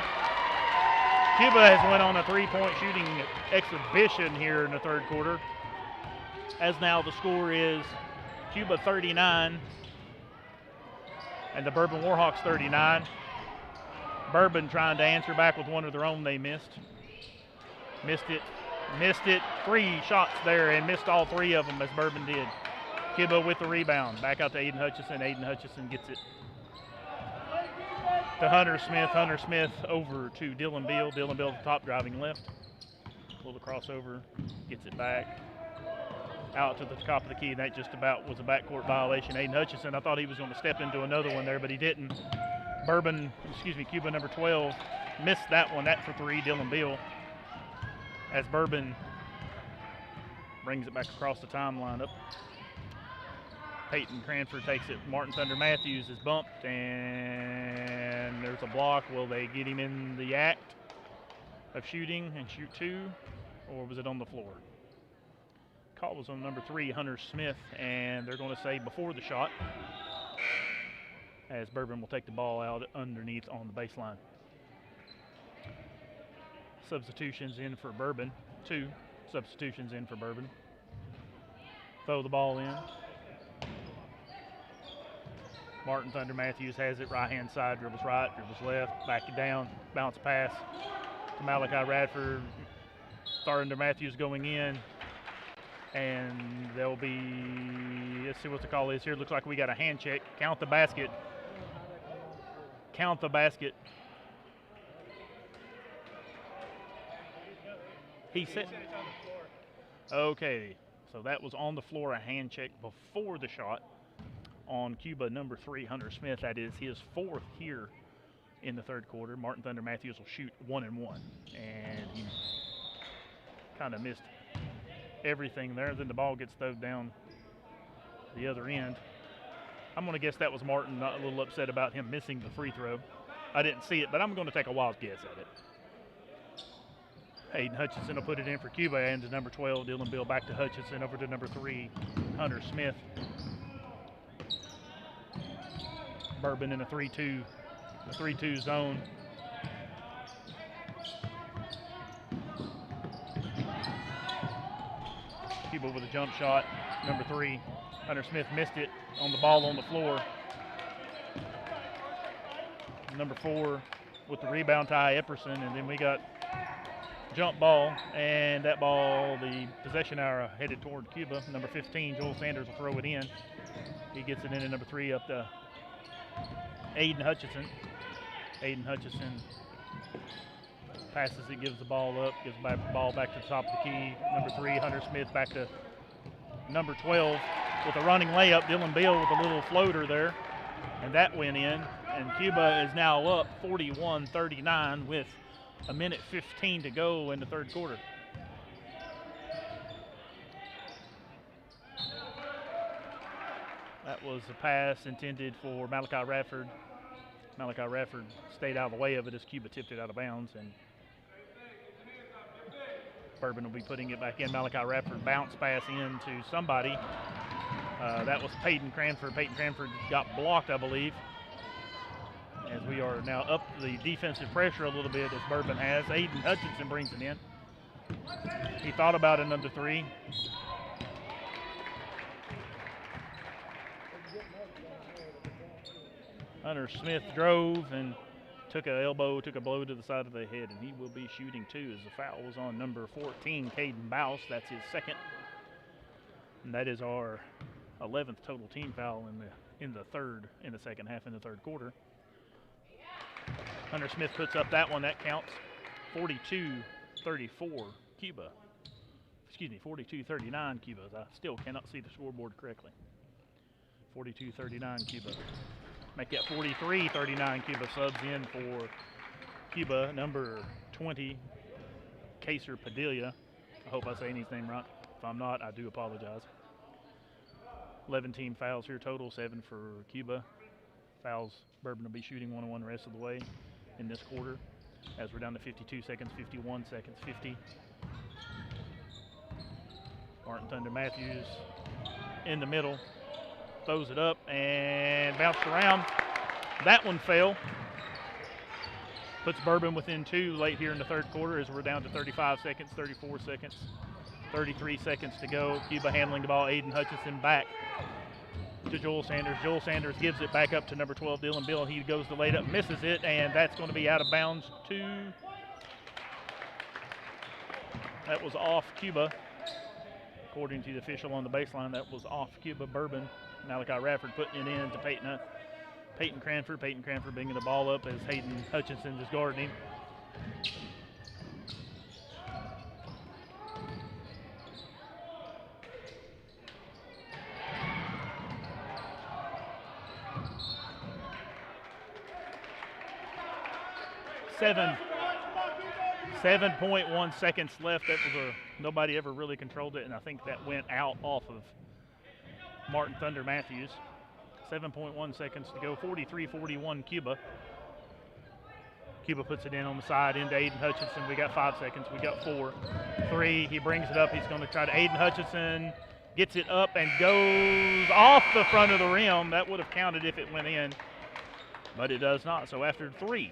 Cuba has went on a 3-point shooting exhibition here in the third quarter. As now the score is Cuba 39 and the Bourbon Warhawks 39. Bourbon trying to answer back with one of their own. They missed. Missed it. 3 shots there and missed all 3 of them as Bourbon did. Cuba with the rebound. Back out to Aiden Hutchison. Aiden Hutchison gets it to Hunter Smith. Hunter Smith over to Dylan Beal. Dylan Beal at the top, driving left. A little crossover. Gets it back. Out to the top of the key. That just about was a backcourt violation. Aiden Hutchison, I thought he was going to step into another one there, but he didn't. Cuba number 12 missed that one. That for 3, Dylan Beal. As Bourbon brings it back across the timeline up. Peyton Cranford takes it. Martin Thunder Matthews is bumped, and there's a block. Will they get him in the act of shooting and shoot 2, or was it on the floor? Call was on number 3, Hunter Smith, and they're going to say before the shot, as Bourbon will take the ball out underneath on the baseline. Substitutions in for Bourbon. 2 substitutions in for Bourbon. Throw the ball in. Martin Thunder Matthews has it right-hand side, dribbles right, dribbles left, back it down, bounce pass to Malachi Radford. Thunder Matthews going in, and there'll be, let's see what the call is here. Looks like we got a hand check. Count the basket. Count the basket. He said, okay, so that was on the floor, a hand check before the shot on Cuba number 3, Hunter Smith. That is his 4th here in the third quarter. Martin Thunder Matthews will shoot 1 and 1, and he kind of missed everything there. Then the ball gets thrown down the other end. I'm going to guess that was Martin, not a little upset about him missing the free throw. I didn't see it, but I'm going to take a wild guess at it. Aiden Hutchison will put it in for Cuba, and to number 12, Dylan Beal. Back to Hutchison, over to number 3, Hunter Smith. Bourbon in a 3-2 zone. Cuba with a jump shot, number 3. Hunter Smith missed it on the ball on the floor. Number 4 with the rebound, Ty Epperson, and then we got jump ball, and that ball, the possession arrow headed toward Cuba. Number 15, Joel Sanders will throw it in. He gets it in at number 3 up to Aiden Hutchison. Aiden Hutchison passes it, gives the ball up, gives the ball back to the top of the key. Number 3, Hunter Smith, back to number 12 with a running layup. Dylan Beal with a little floater there, and that went in. And Cuba is now up 41-39 with a minute 15 to go in the third quarter. That was a pass intended for Malachi Radford. Malachi Radford stayed out of the way of it as Cuba tipped it out of bounds, and Bourbon will be putting it back in. Malachi Radford bounce pass into somebody. That was Peyton Cranford. Peyton Cranford got blocked, I believe, as we are now up the defensive pressure a little bit as Bourbon has. Aiden Hutchinson brings it in. He thought about it, number 3. Hunter Smith drove and took a blow to the side of the head, and he will be shooting 2 as the foul was on number 14, Caden Bouse. That's his 2nd. And that is our 11th total team foul in the second half in the third quarter. Hunter Smith puts up that one. That counts. 42-34 Cuba. Excuse me, 42-39 Cuba. I still cannot see the scoreboard correctly. 42-39 Cuba. Make that 43-39 Cuba. Subs in for Cuba, number 20, Kaser Padilla. I hope I say anything right. If I'm not, I do apologize. 11 team fouls here total, 7 for Cuba. Fouls, Bourbon will be shooting 1-on-1 the rest of the way in this quarter, as we're down to 52 seconds, 51 seconds, 50. Martin Thunder Matthews in the middle, throws it up and bounced around. That one fell. Puts Bourbon within 2 late here in the third quarter as we're down to 35 seconds, 34 seconds, 33 seconds to go. Cuba handling the ball. Aiden Hutchinson back. to Joel Sanders. Joel Sanders gives it back up to number 12, Dylan Bill. He goes to lay it up, misses it, and that's going to be out of bounds that was off Cuba. According to the official on the baseline, that was off Cuba. Bourbon. Malachi Radford putting it in to Peyton Cranford. Peyton Cranford bringing the ball up as Hayden Hutchinson is guarding him. Seven 7.1 seconds left. That was nobody ever really controlled it, and I think that went out off of Martin Thunder Matthews. 7.1 seconds to go. 43-41 Cuba. Cuba puts it in on the side into Aiden Hutchinson. We got 5 seconds. We got 4. 3. He brings it up. He's going to try to Aiden Hutchinson. Gets it up and goes off the front of the rim. That would have counted if it went in, but it does not. So after 3,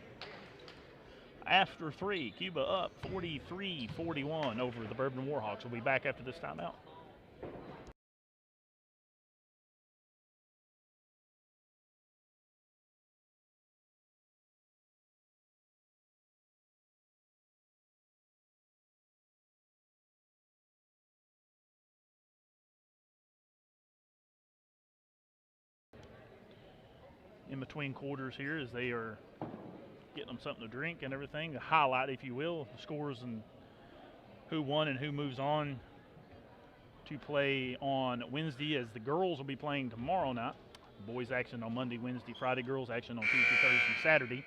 Cuba up 43-41 over the Bourbon Warhawks. We'll be back after this timeout. In between quarters here as they are getting them something to drink and everything. A highlight, if you will, the scores and who won and who moves on to play on Wednesday, as the girls will be playing tomorrow night. Boys action on Monday, Wednesday, Friday. Girls action on Tuesday, Thursday, Saturday.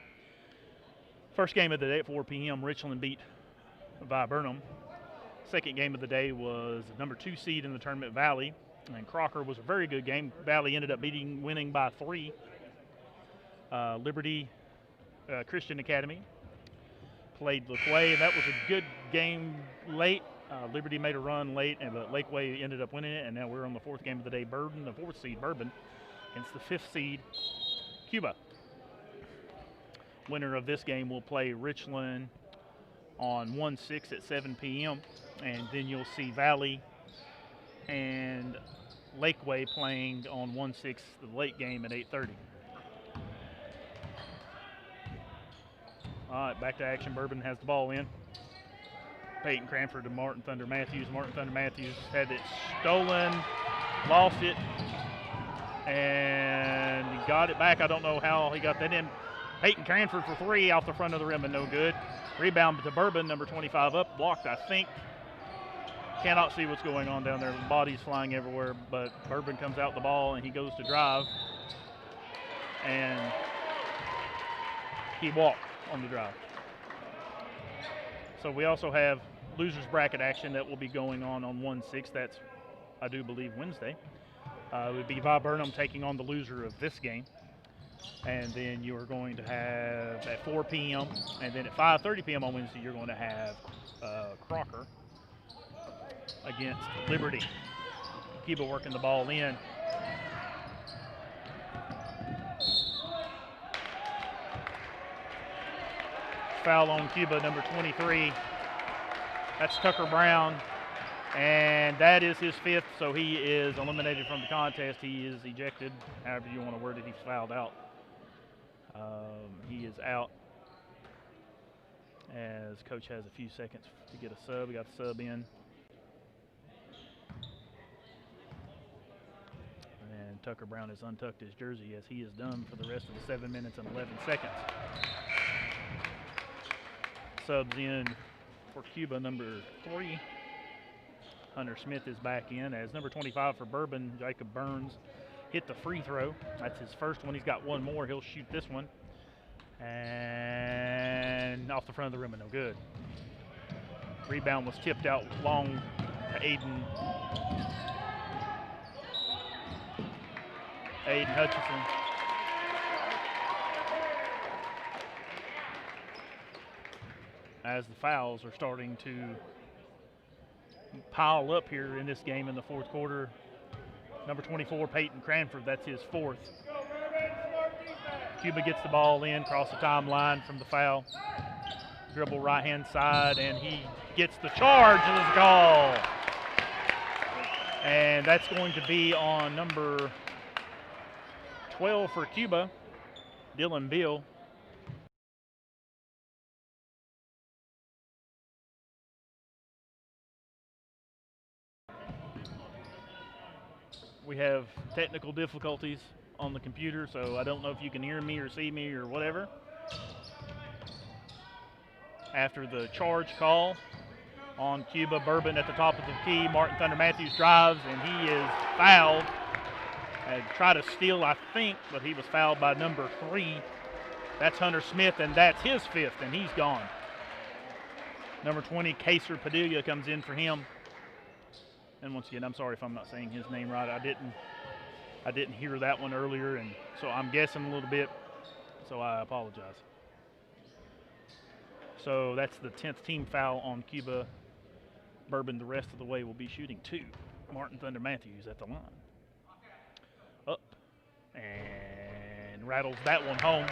First game of the day at 4 p.m. Richland beat Burnham. Second game of the day was the number 2 seed in the tournament, Valley. And Crocker was a very good game. Valley ended up winning by 3. Liberty Christian Academy played Lakeway, and that was a good game late. Liberty made a run late, but Lakeway ended up winning it, and now we're on the 4th game of the day. Bourbon, the 4th seed Bourbon, against the 5th seed Cuba. Winner of this game will play Richland on 1/6 at 7 p.m., and then you'll see Valley and Lakeway playing on 1/6 the late game at 8:30. All right, back to action. Bourbon has the ball in. Peyton Cranford to Martin Thunder Matthews. Martin Thunder Matthews had it stolen, lost it, and he got it back. I don't know how he got that in. Peyton Cranford for 3 off the front of the rim and no good. Rebound to Bourbon, number 25 up, blocked, I think. Cannot see what's going on down there. Bodies flying everywhere, but Bourbon comes out the ball and he goes to drive, and he walked on the drive. So we also have losers bracket action that will be going on 1/6. That's, I do believe, Wednesday. It would be Burnham taking on the loser of this game. And then you are going to have at 4 p.m. and then at 5:30 p.m. on Wednesday, you're going to have Crocker against Liberty. Cuba working the ball in. Foul on Cuba, number 23. That's Tucker Brown, and that is his 5th, so he is eliminated from the contest. He is ejected, however you want to word it. He's fouled out. He is out as coach has a few seconds to get a sub. We got the sub in. And Tucker Brown has untucked his jersey, as he is done for the rest of the 7 minutes and 11 seconds. Subs in for Cuba, number 3. Hunter Smith is back in as number 25 for Bourbon. Jacob Burns hit the free throw. That's his first one. He's got one more. He'll shoot this one. And off the front of the rim and no good. Rebound was tipped out long to Aiden Hutchinson. As the fouls are starting to pile up here in this game in the 4th quarter. Number 24, Peyton Cranford, that's his 4th. Cuba gets the ball in, across the timeline from the foul. Dribble right-hand side, and he gets the charge of his goal. And that's going to be on number 12 for Cuba, Dylan Beal. We have technical difficulties on the computer, so I don't know if you can hear me or see me or whatever. After the charge call on Cuba, Bourbon at the top of the key. Martin Thunder Matthews drives, and he is fouled. And tried to steal, I think, but he was fouled by number 3. That's Hunter Smith, and that's his 5th, and he's gone. Number 20, Kaser Padilla, comes in for him. And once again, I'm sorry if I'm not saying his name right. I didn't hear that one earlier, and so I'm guessing a little bit, so I apologize. So that's the 10th team foul on Cuba. Bourbon the rest of the way will be shooting 2. Martin Thunder Matthews at the line. Up and rattles that one home.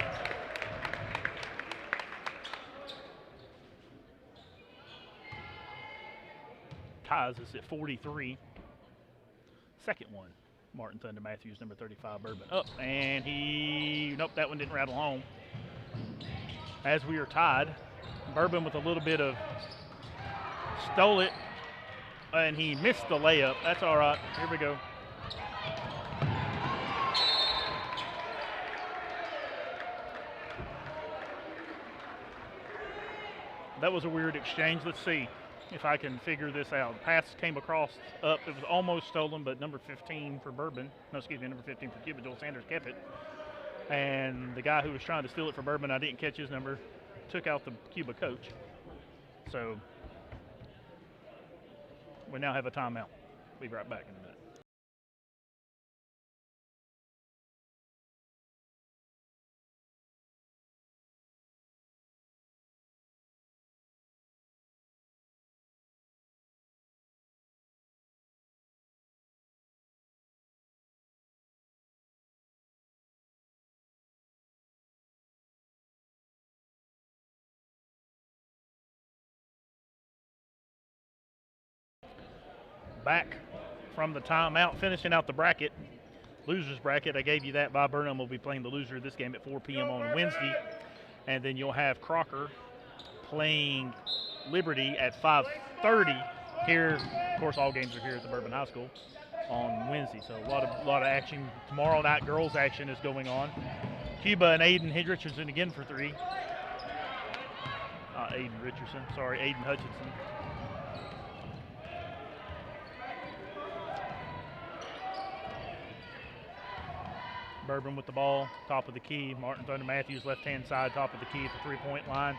Ties us at 43. Second one, Martin Thunder Matthews, number 35, Bourbon. Up, and nope, that one didn't rattle home. As we are tied, Bourbon with a little bit of, stole it, and he missed the layup. That's all right. Here we go. That was a weird exchange. Let's see if I can figure this out. Pass came across up. It was almost stolen, but number 15 for Bourbon. No, excuse me, number 15 for Cuba. Joel Sanders kept it. And the guy who was trying to steal it for Bourbon, I didn't catch his number, took out the Cuba coach. So we now have a timeout. We'll be right back in a minute. Back from the timeout, finishing out the bracket, loser's bracket. I gave you that. Bob Burnham will be playing the loser of this game at 4 p.m. on Wednesday. And then you'll have Crocker playing Liberty at 5:30 here. Of course, all games are here at the Bourbon High School on Wednesday. So a lot of action. Tomorrow night, girls action is going on. Cuba and Aiden Richardson again for 3. Aiden Richardson. Sorry, Aiden Hutchinson. Bourbon with the ball, top of the key. Martin Thunder Matthews, left-hand side, top of the key at the three-point line.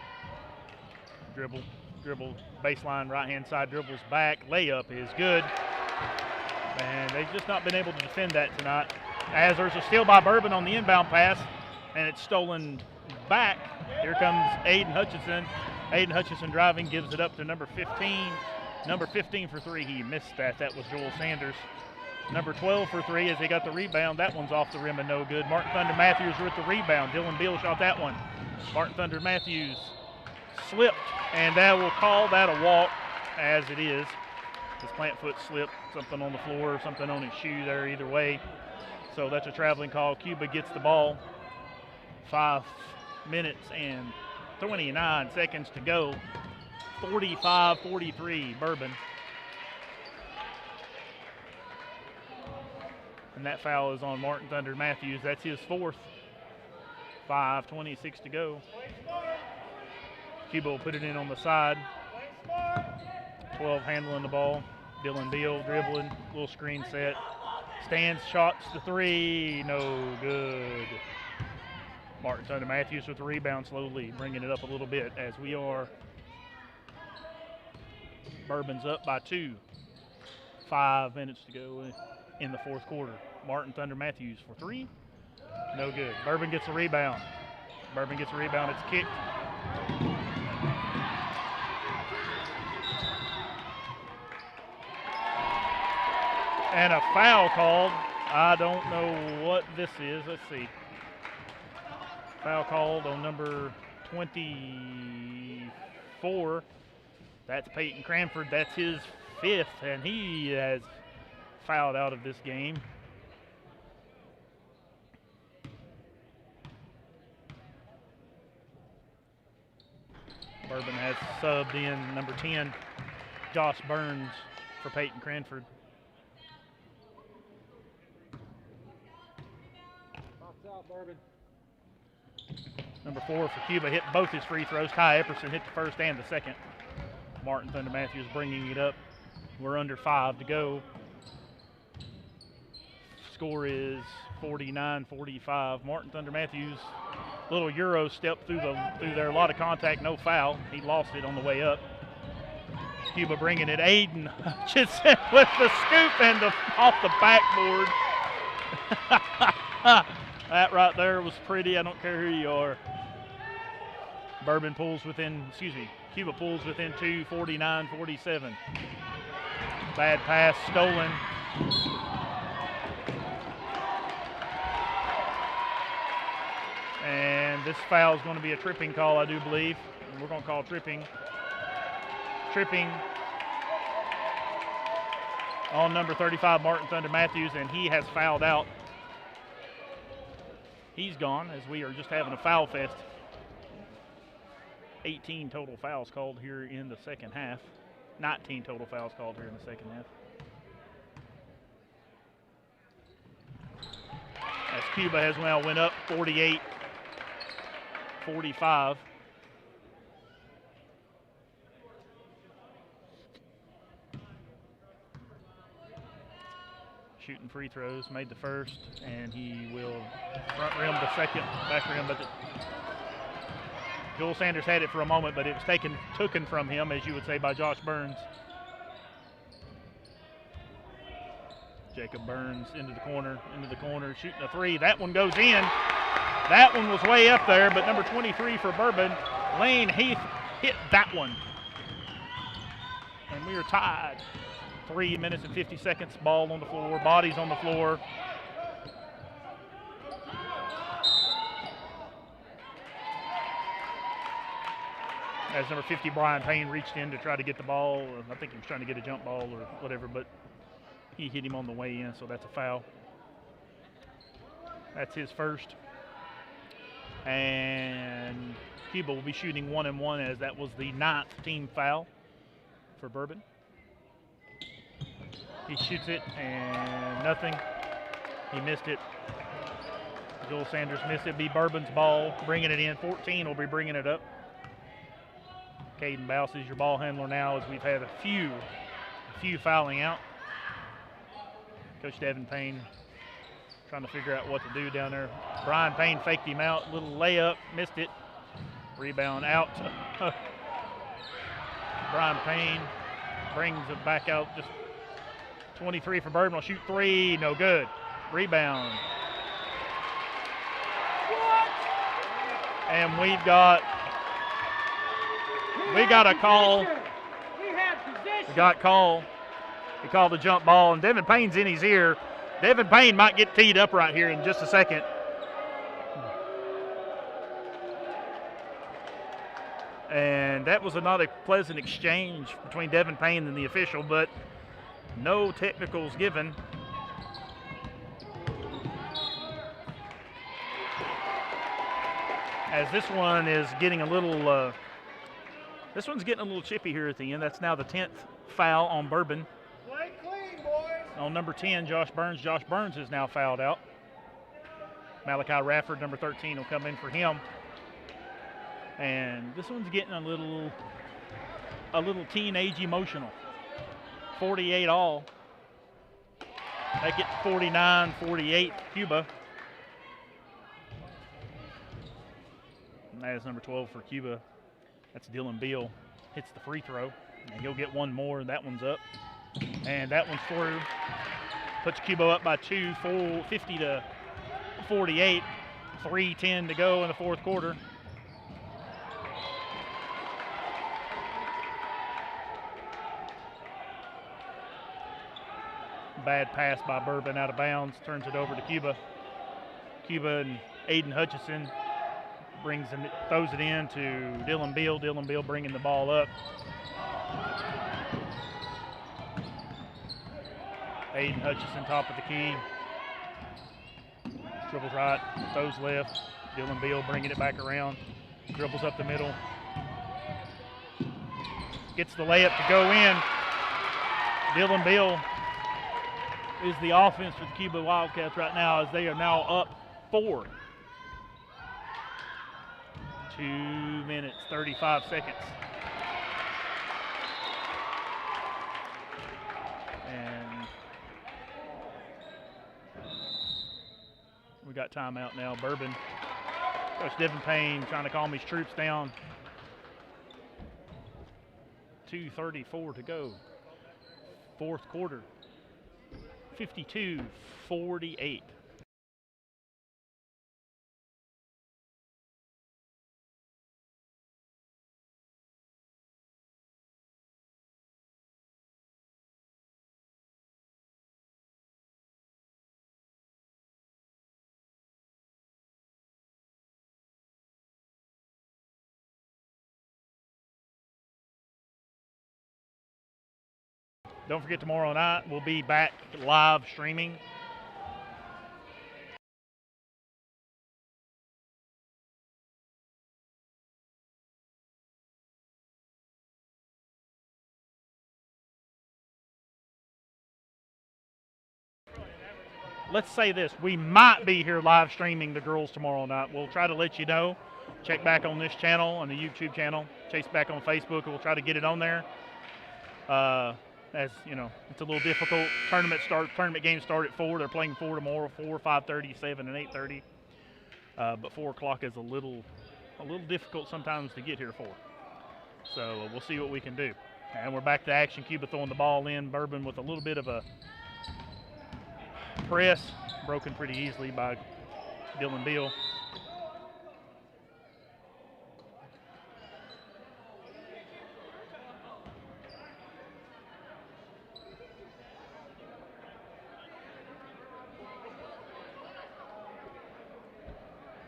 Dribble, baseline, right-hand side, dribbles back. Layup is good. And they've just not been able to defend that tonight. As there's a steal by Bourbon on the inbound pass, and it's stolen back. Here comes Aiden Hutchinson. Aiden Hutchinson driving, gives it up to number 15. Number 15 for 3, he missed that. That was Joel Sanders. Number 12 for 3 as he got the rebound. That one's off the rim and no good. Martin Thunder Matthews with the rebound. Dylan Beal shot that one. Martin Thunder Matthews slipped, and that will call that a walk, as it is. His plant foot slipped, something on the floor, something on his shoe there, either way. So that's a traveling call. Cuba gets the ball. 5 minutes and 29 seconds to go. 45-43, Bourbon. And that foul is on Martin Thunder Matthews. That's his 4th. 5:26 to go. Cuba will put it in on the side. 12 handling the ball. Dylan Beal dribbling, little screen set. Stands, shots the 3, no good. Martin Thunder Matthews with the rebound, slowly bringing it up a little bit as we are. Bourbon's up by 2. 5 minutes to go in the 4th quarter. Martin Thunder Matthews for 3. No good. Bourbon gets a rebound. It's kicked. And a foul called. I don't know what this is. Let's see. Foul called on number 24. That's Peyton Cranford. That's his 5th, and he has fouled out of this game. subbed in number 10, Josh Burns, for Peyton Cranford. Bourbon. Number 4 for Cuba hit both his free throws. Ty Epperson hit the first and the second. Martin Thunder Matthews bringing it up. We're under 5 to go. Score is 49-45. Martin Thunder Matthews, little Euro step through there. A lot of contact, no foul. He lost it on the way up. Cuba bringing it. Aiden Hutchinson with the scoop and off the backboard. That right there was pretty. I don't care who you are. Cuba pulls within 2, 49-47. Bad pass, stolen. And this foul is going to be a tripping call, I do believe. We're going to call tripping. Tripping on number 35, Martin Thunder Matthews, and he has fouled out. He's gone, as we are just having a foul fest. 18 total fouls called here in the second half. 19 total fouls called here in the second half. As Cuba has now went up 48-45. Shooting free throws, made the first, and he will front rim the second, back rim, but Joel Sanders had it for a moment, but it was taken from him, as you would say, by Josh Burns. Jacob Burns into the corner, shooting a three. That one goes in. That one was way up there, but number 23 for Bourbon, Lane Heath, hit that one. And we are tied. 3 minutes and 50 seconds, ball on the floor, bodies on the floor. As number 50, Brian Payne, reached in to try to get the ball. Or I think he was trying to get a jump ball or whatever, but he hit him on the way in, so that's a foul. That's his first. And Cuba will be shooting 1-and-1, as that was the 9th team foul for Bourbon. He shoots it, and nothing. He missed it. Joel Sanders missed it. Be Bourbon's ball, bringing it in. 14 will be bringing it up. Caden Bouse is your ball handler now, as we've had a few fouling out. Coach Devin Payne trying to figure out what to do down there. Brian Payne faked him out. Little layup, missed it. Rebound out. Brian Payne brings it back out. Just 23 for Bourbon will shoot three, no good. Rebound. What? And we got a call. We got call. He called the jump ball, and Devin Payne's in his ear. Devin Payne might get teed up right here in just a second. And that was not a pleasant exchange between Devin Payne and the official, but no technicals given. As this one is getting a little, this one's getting a little chippy here at the end. That's now the 10th foul on Bourbon. Play clean, boys. On number 10, Josh Burns. Josh Burns is now fouled out. Malachi Rafford, number 13, will come in for him. And this one's getting a little teenage emotional. 48 all. Make it 49-48 Cuba. And that is number 12 for Cuba. That's Dylan Beal. Hits the free throw. And he'll get one more. That one's up. And that one's through. Puts Cuba up by 2, 50-48. 3:10 to go in the fourth quarter. Bad pass by Bourbon out of bounds, turns it over to Cuba. Cuba and Aiden Hutchison throws it in to Dylan Beal. Dylan Beal bringing the ball up. Aiden Hutchison, top of the key. Dribbles right, throws left. Dylan Beal bringing it back around. Dribbles up the middle. gets the layup to go in. Dylan Bill is the offense for the Cuba Wildcats right now, as they are now up 4. 2 minutes, 35 seconds. And we got timeout now. Bourbon. Coach Devin Payne trying to calm his troops down. 2:34 to go. Fourth quarter. 52-48. Don't forget, tomorrow night we'll be back live streaming. Let's say this, we might be here live streaming the girls tomorrow night. We'll try to let you know. Check back on this channel, on the YouTube channel. Chase back on Facebook, and we'll try to get it on there. As you know, it's a little difficult. Tournament games start at 4. They're playing 4 tomorrow, 4, 5:30, 7, and 8:30. But 4 o'clock is a little difficult sometimes to get here for. So we'll see what we can do. And we're back to action. Cuba throwing the ball in. Bourbon with a little bit of a press, broken pretty easily by Dylan Bill.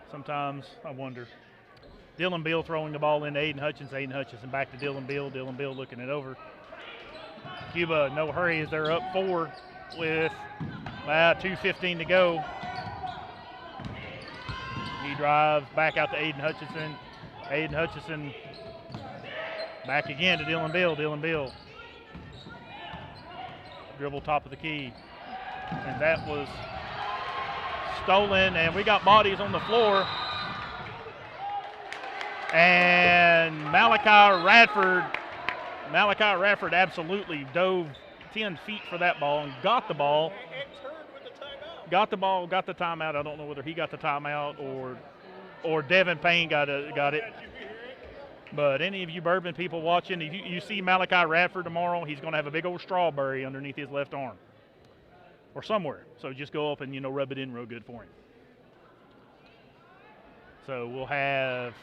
Sometimes I wonder. Dylan Bill throwing the ball into Aiden Hutchins. Aiden Hutchins back to Dylan Bill. Dylan Bill looking it over. Cuba, no hurry as they're up 4 with 2:15 to go. He drives back out to Aiden Hutchinson. Aiden Hutchinson back again to Dylan Bill. Dylan Bill. Dribble top of the key. And that was stolen, and we got bodies on the floor. And Malachi Radford absolutely dove 10 feet for that ball and got the ball. Got the timeout. I don't know whether he got the timeout or Devin Payne got it. But any of you Bourbon people watching, if you see Malachi Radford tomorrow, he's going to have a big old strawberry underneath his left arm. Or somewhere. So just go up and, rub it in real good for him. So we'll have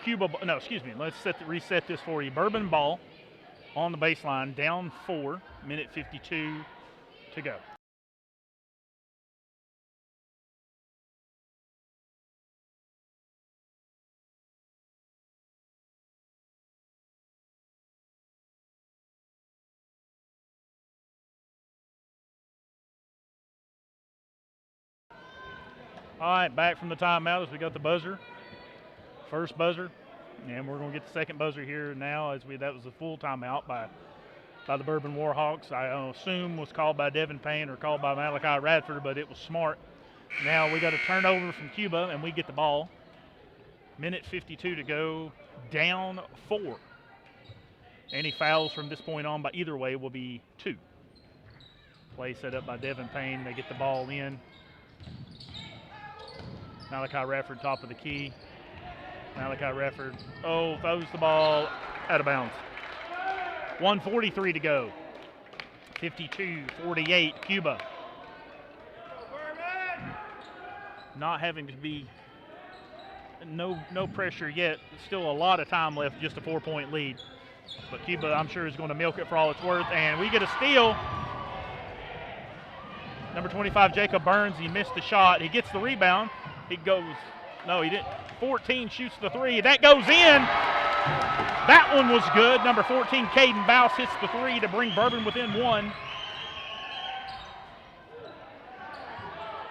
Cuba, no, excuse me, let's reset this for you. Bourbon ball on the baseline, down 4, minute 52 to go. All right, back from the timeout as we got the buzzer. First buzzer, and we're going to get the second buzzer here now that was a full timeout by the Bourbon Warhawks. I assume was called by Devin Payne or called by Malachi Radford, but it was smart. Now we got a turnover from Cuba, and we get the ball. Minute 52 to go, down 4. Any fouls from this point on by either way will be 2. Play set up by Devin Payne. They get the ball in. Malachi Radford, top of the key. Malachi Radford, throws the ball out of bounds. 1:43 to go. 52-48, Cuba. Not having to be, no pressure yet. Still a lot of time left, just a 4-point lead. But Cuba, I'm sure, is going to milk it for all it's worth. And we get a steal. Number 25, Jacob Burns, he missed the shot. He gets the rebound. He goes, no, he didn't. 14 shoots the 3. That goes in. That one was good. Number 14, Caden Bouse hits the 3 to bring Bourbon within 1.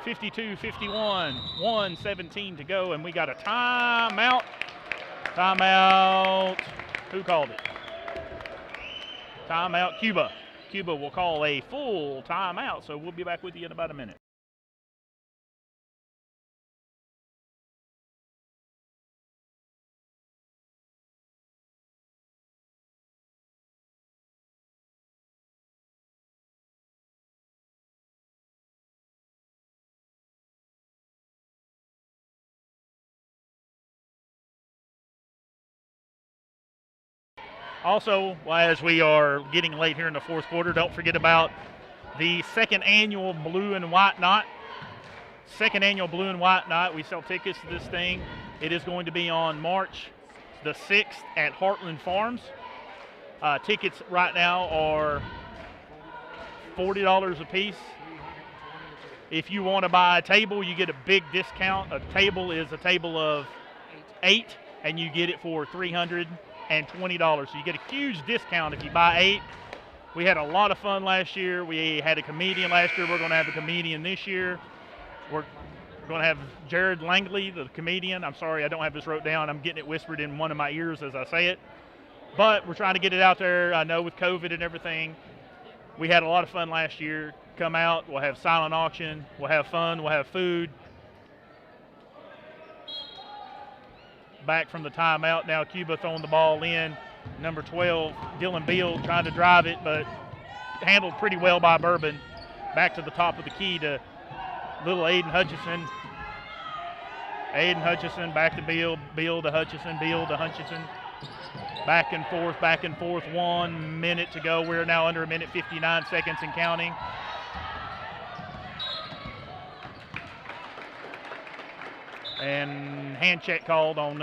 52-51, 1:17 to go, and we got a timeout. Timeout. Who called it? Timeout, Cuba. Cuba will call a full timeout, so we'll be back with you in about a minute. Also, as we are getting late here in the fourth quarter, don't forget about the second annual Blue and White Night. Second annual Blue and White Night. We sell tickets to this thing. It is going to be on March the 6th at Heartland Farms. Tickets right now are $40 a piece. If you want to buy a table, you get a big discount. A table is a table of 8, and you get it for $320. So you get a huge discount if you buy 8. We had a lot of fun last year. We had a comedian last year. We're going to have a comedian this year. We're going to have Jared Langley, the comedian. I'm sorry, I don't have this wrote down. I'm getting it whispered in one of my ears as I say it. But we're trying to get it out there. I know with COVID and everything, we had a lot of fun last year. Come out. We'll have silent auction. We'll have fun. We'll have food. Back from the timeout. Now Cuba throwing the ball in. Number 12, Dylan Beal trying to drive it, but handled pretty well by Bourbon. Back to the top of the key to little Aiden Hutchison. Aiden Hutchison back to Beal. Beal to Hutchison. Beal to Hutchison. Back and forth, back and forth. 1 minute to go. We're now under a minute, 59 seconds and counting. And hand check called on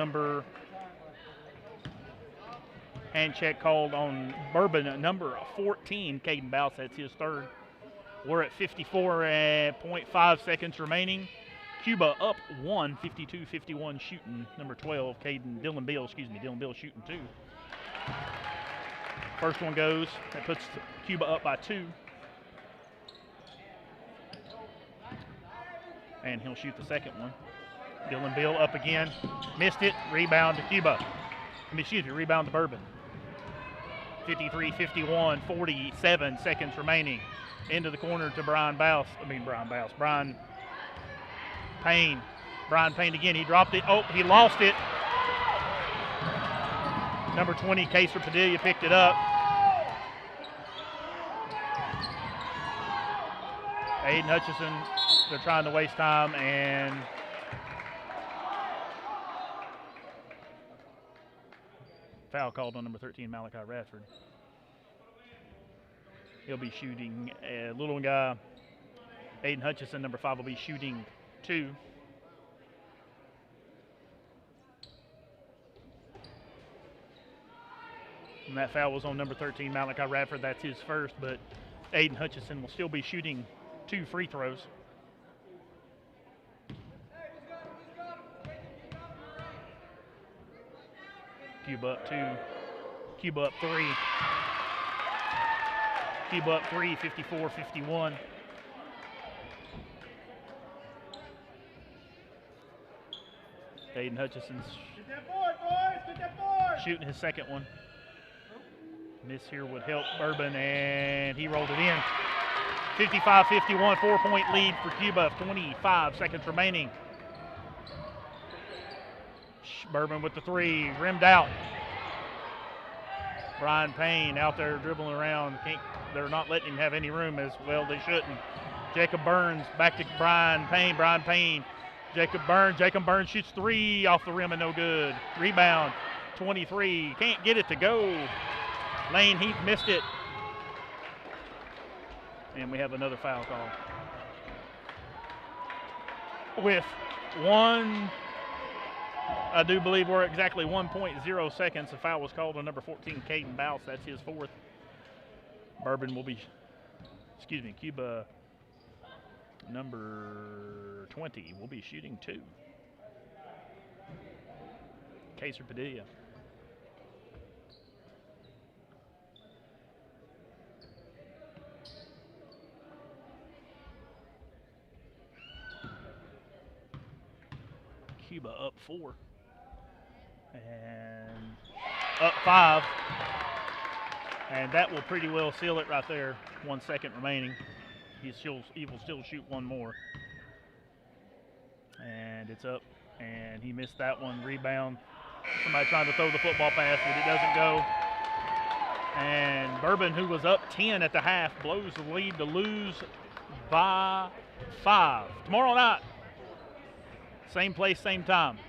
Bourbon, number 14, Caden Bouse. That's his third. We're at 54.5 seconds remaining. Cuba up 1, 52-51 shooting. Number 12, Dylan Beal shooting 2. First one goes. That puts Cuba up by 2. And he'll shoot the second one. Dylan Beal up again. Missed it. Rebound to Cuba. Rebound to Bourbon. 53-51, 47 seconds remaining. Into the corner to Brian Payne. Brian Payne again. He dropped it. Oh, he lost it. Number 20, Kaser Padilla picked it up. Aiden Hutchison, they're trying to waste time, and foul called on number 13, Malachi Radford. He'll be shooting a little guy. Aiden Hutchison, number 5, will be shooting 2. And that foul was on number 13, Malachi Radford. That's his first, but Aiden Hutchison will still be shooting 2 free throws. Cuba up 2. Cuba up 3. Cuba up 3, 54-51. Aiden Hutchison's shooting his second one. Miss here would help Bourbon, and he rolled it in. 55-51, 4-point lead for Cuba, 25 seconds remaining. Bourbon with the 3, rimmed out. Brian Payne out there dribbling around. They're not letting him have any room, as well they shouldn't. Jacob Burns back to Brian Payne. Brian Payne, Jacob Burns. Jacob Burns shoots 3 off the rim and no good. Rebound, 23. Can't get it to go. Lane Heath missed it. And we have another foul call. With I do believe we're exactly 1.0 seconds. The foul was called on number 14, Caden Bouse. That's his 4th. Bourbon will be, Cuba number 20 will be shooting 2. Kaser Padilla. Cuba up 4 and up 5. And that will pretty well seal it right there. 1 second remaining. He will still shoot one more. And it's up. And he missed that one. Rebound. Somebody trying to throw the football pass, but it doesn't go. And Bourbon, who was up 10 at the half, blows the lead to lose by 5. Tomorrow night, same place, same time.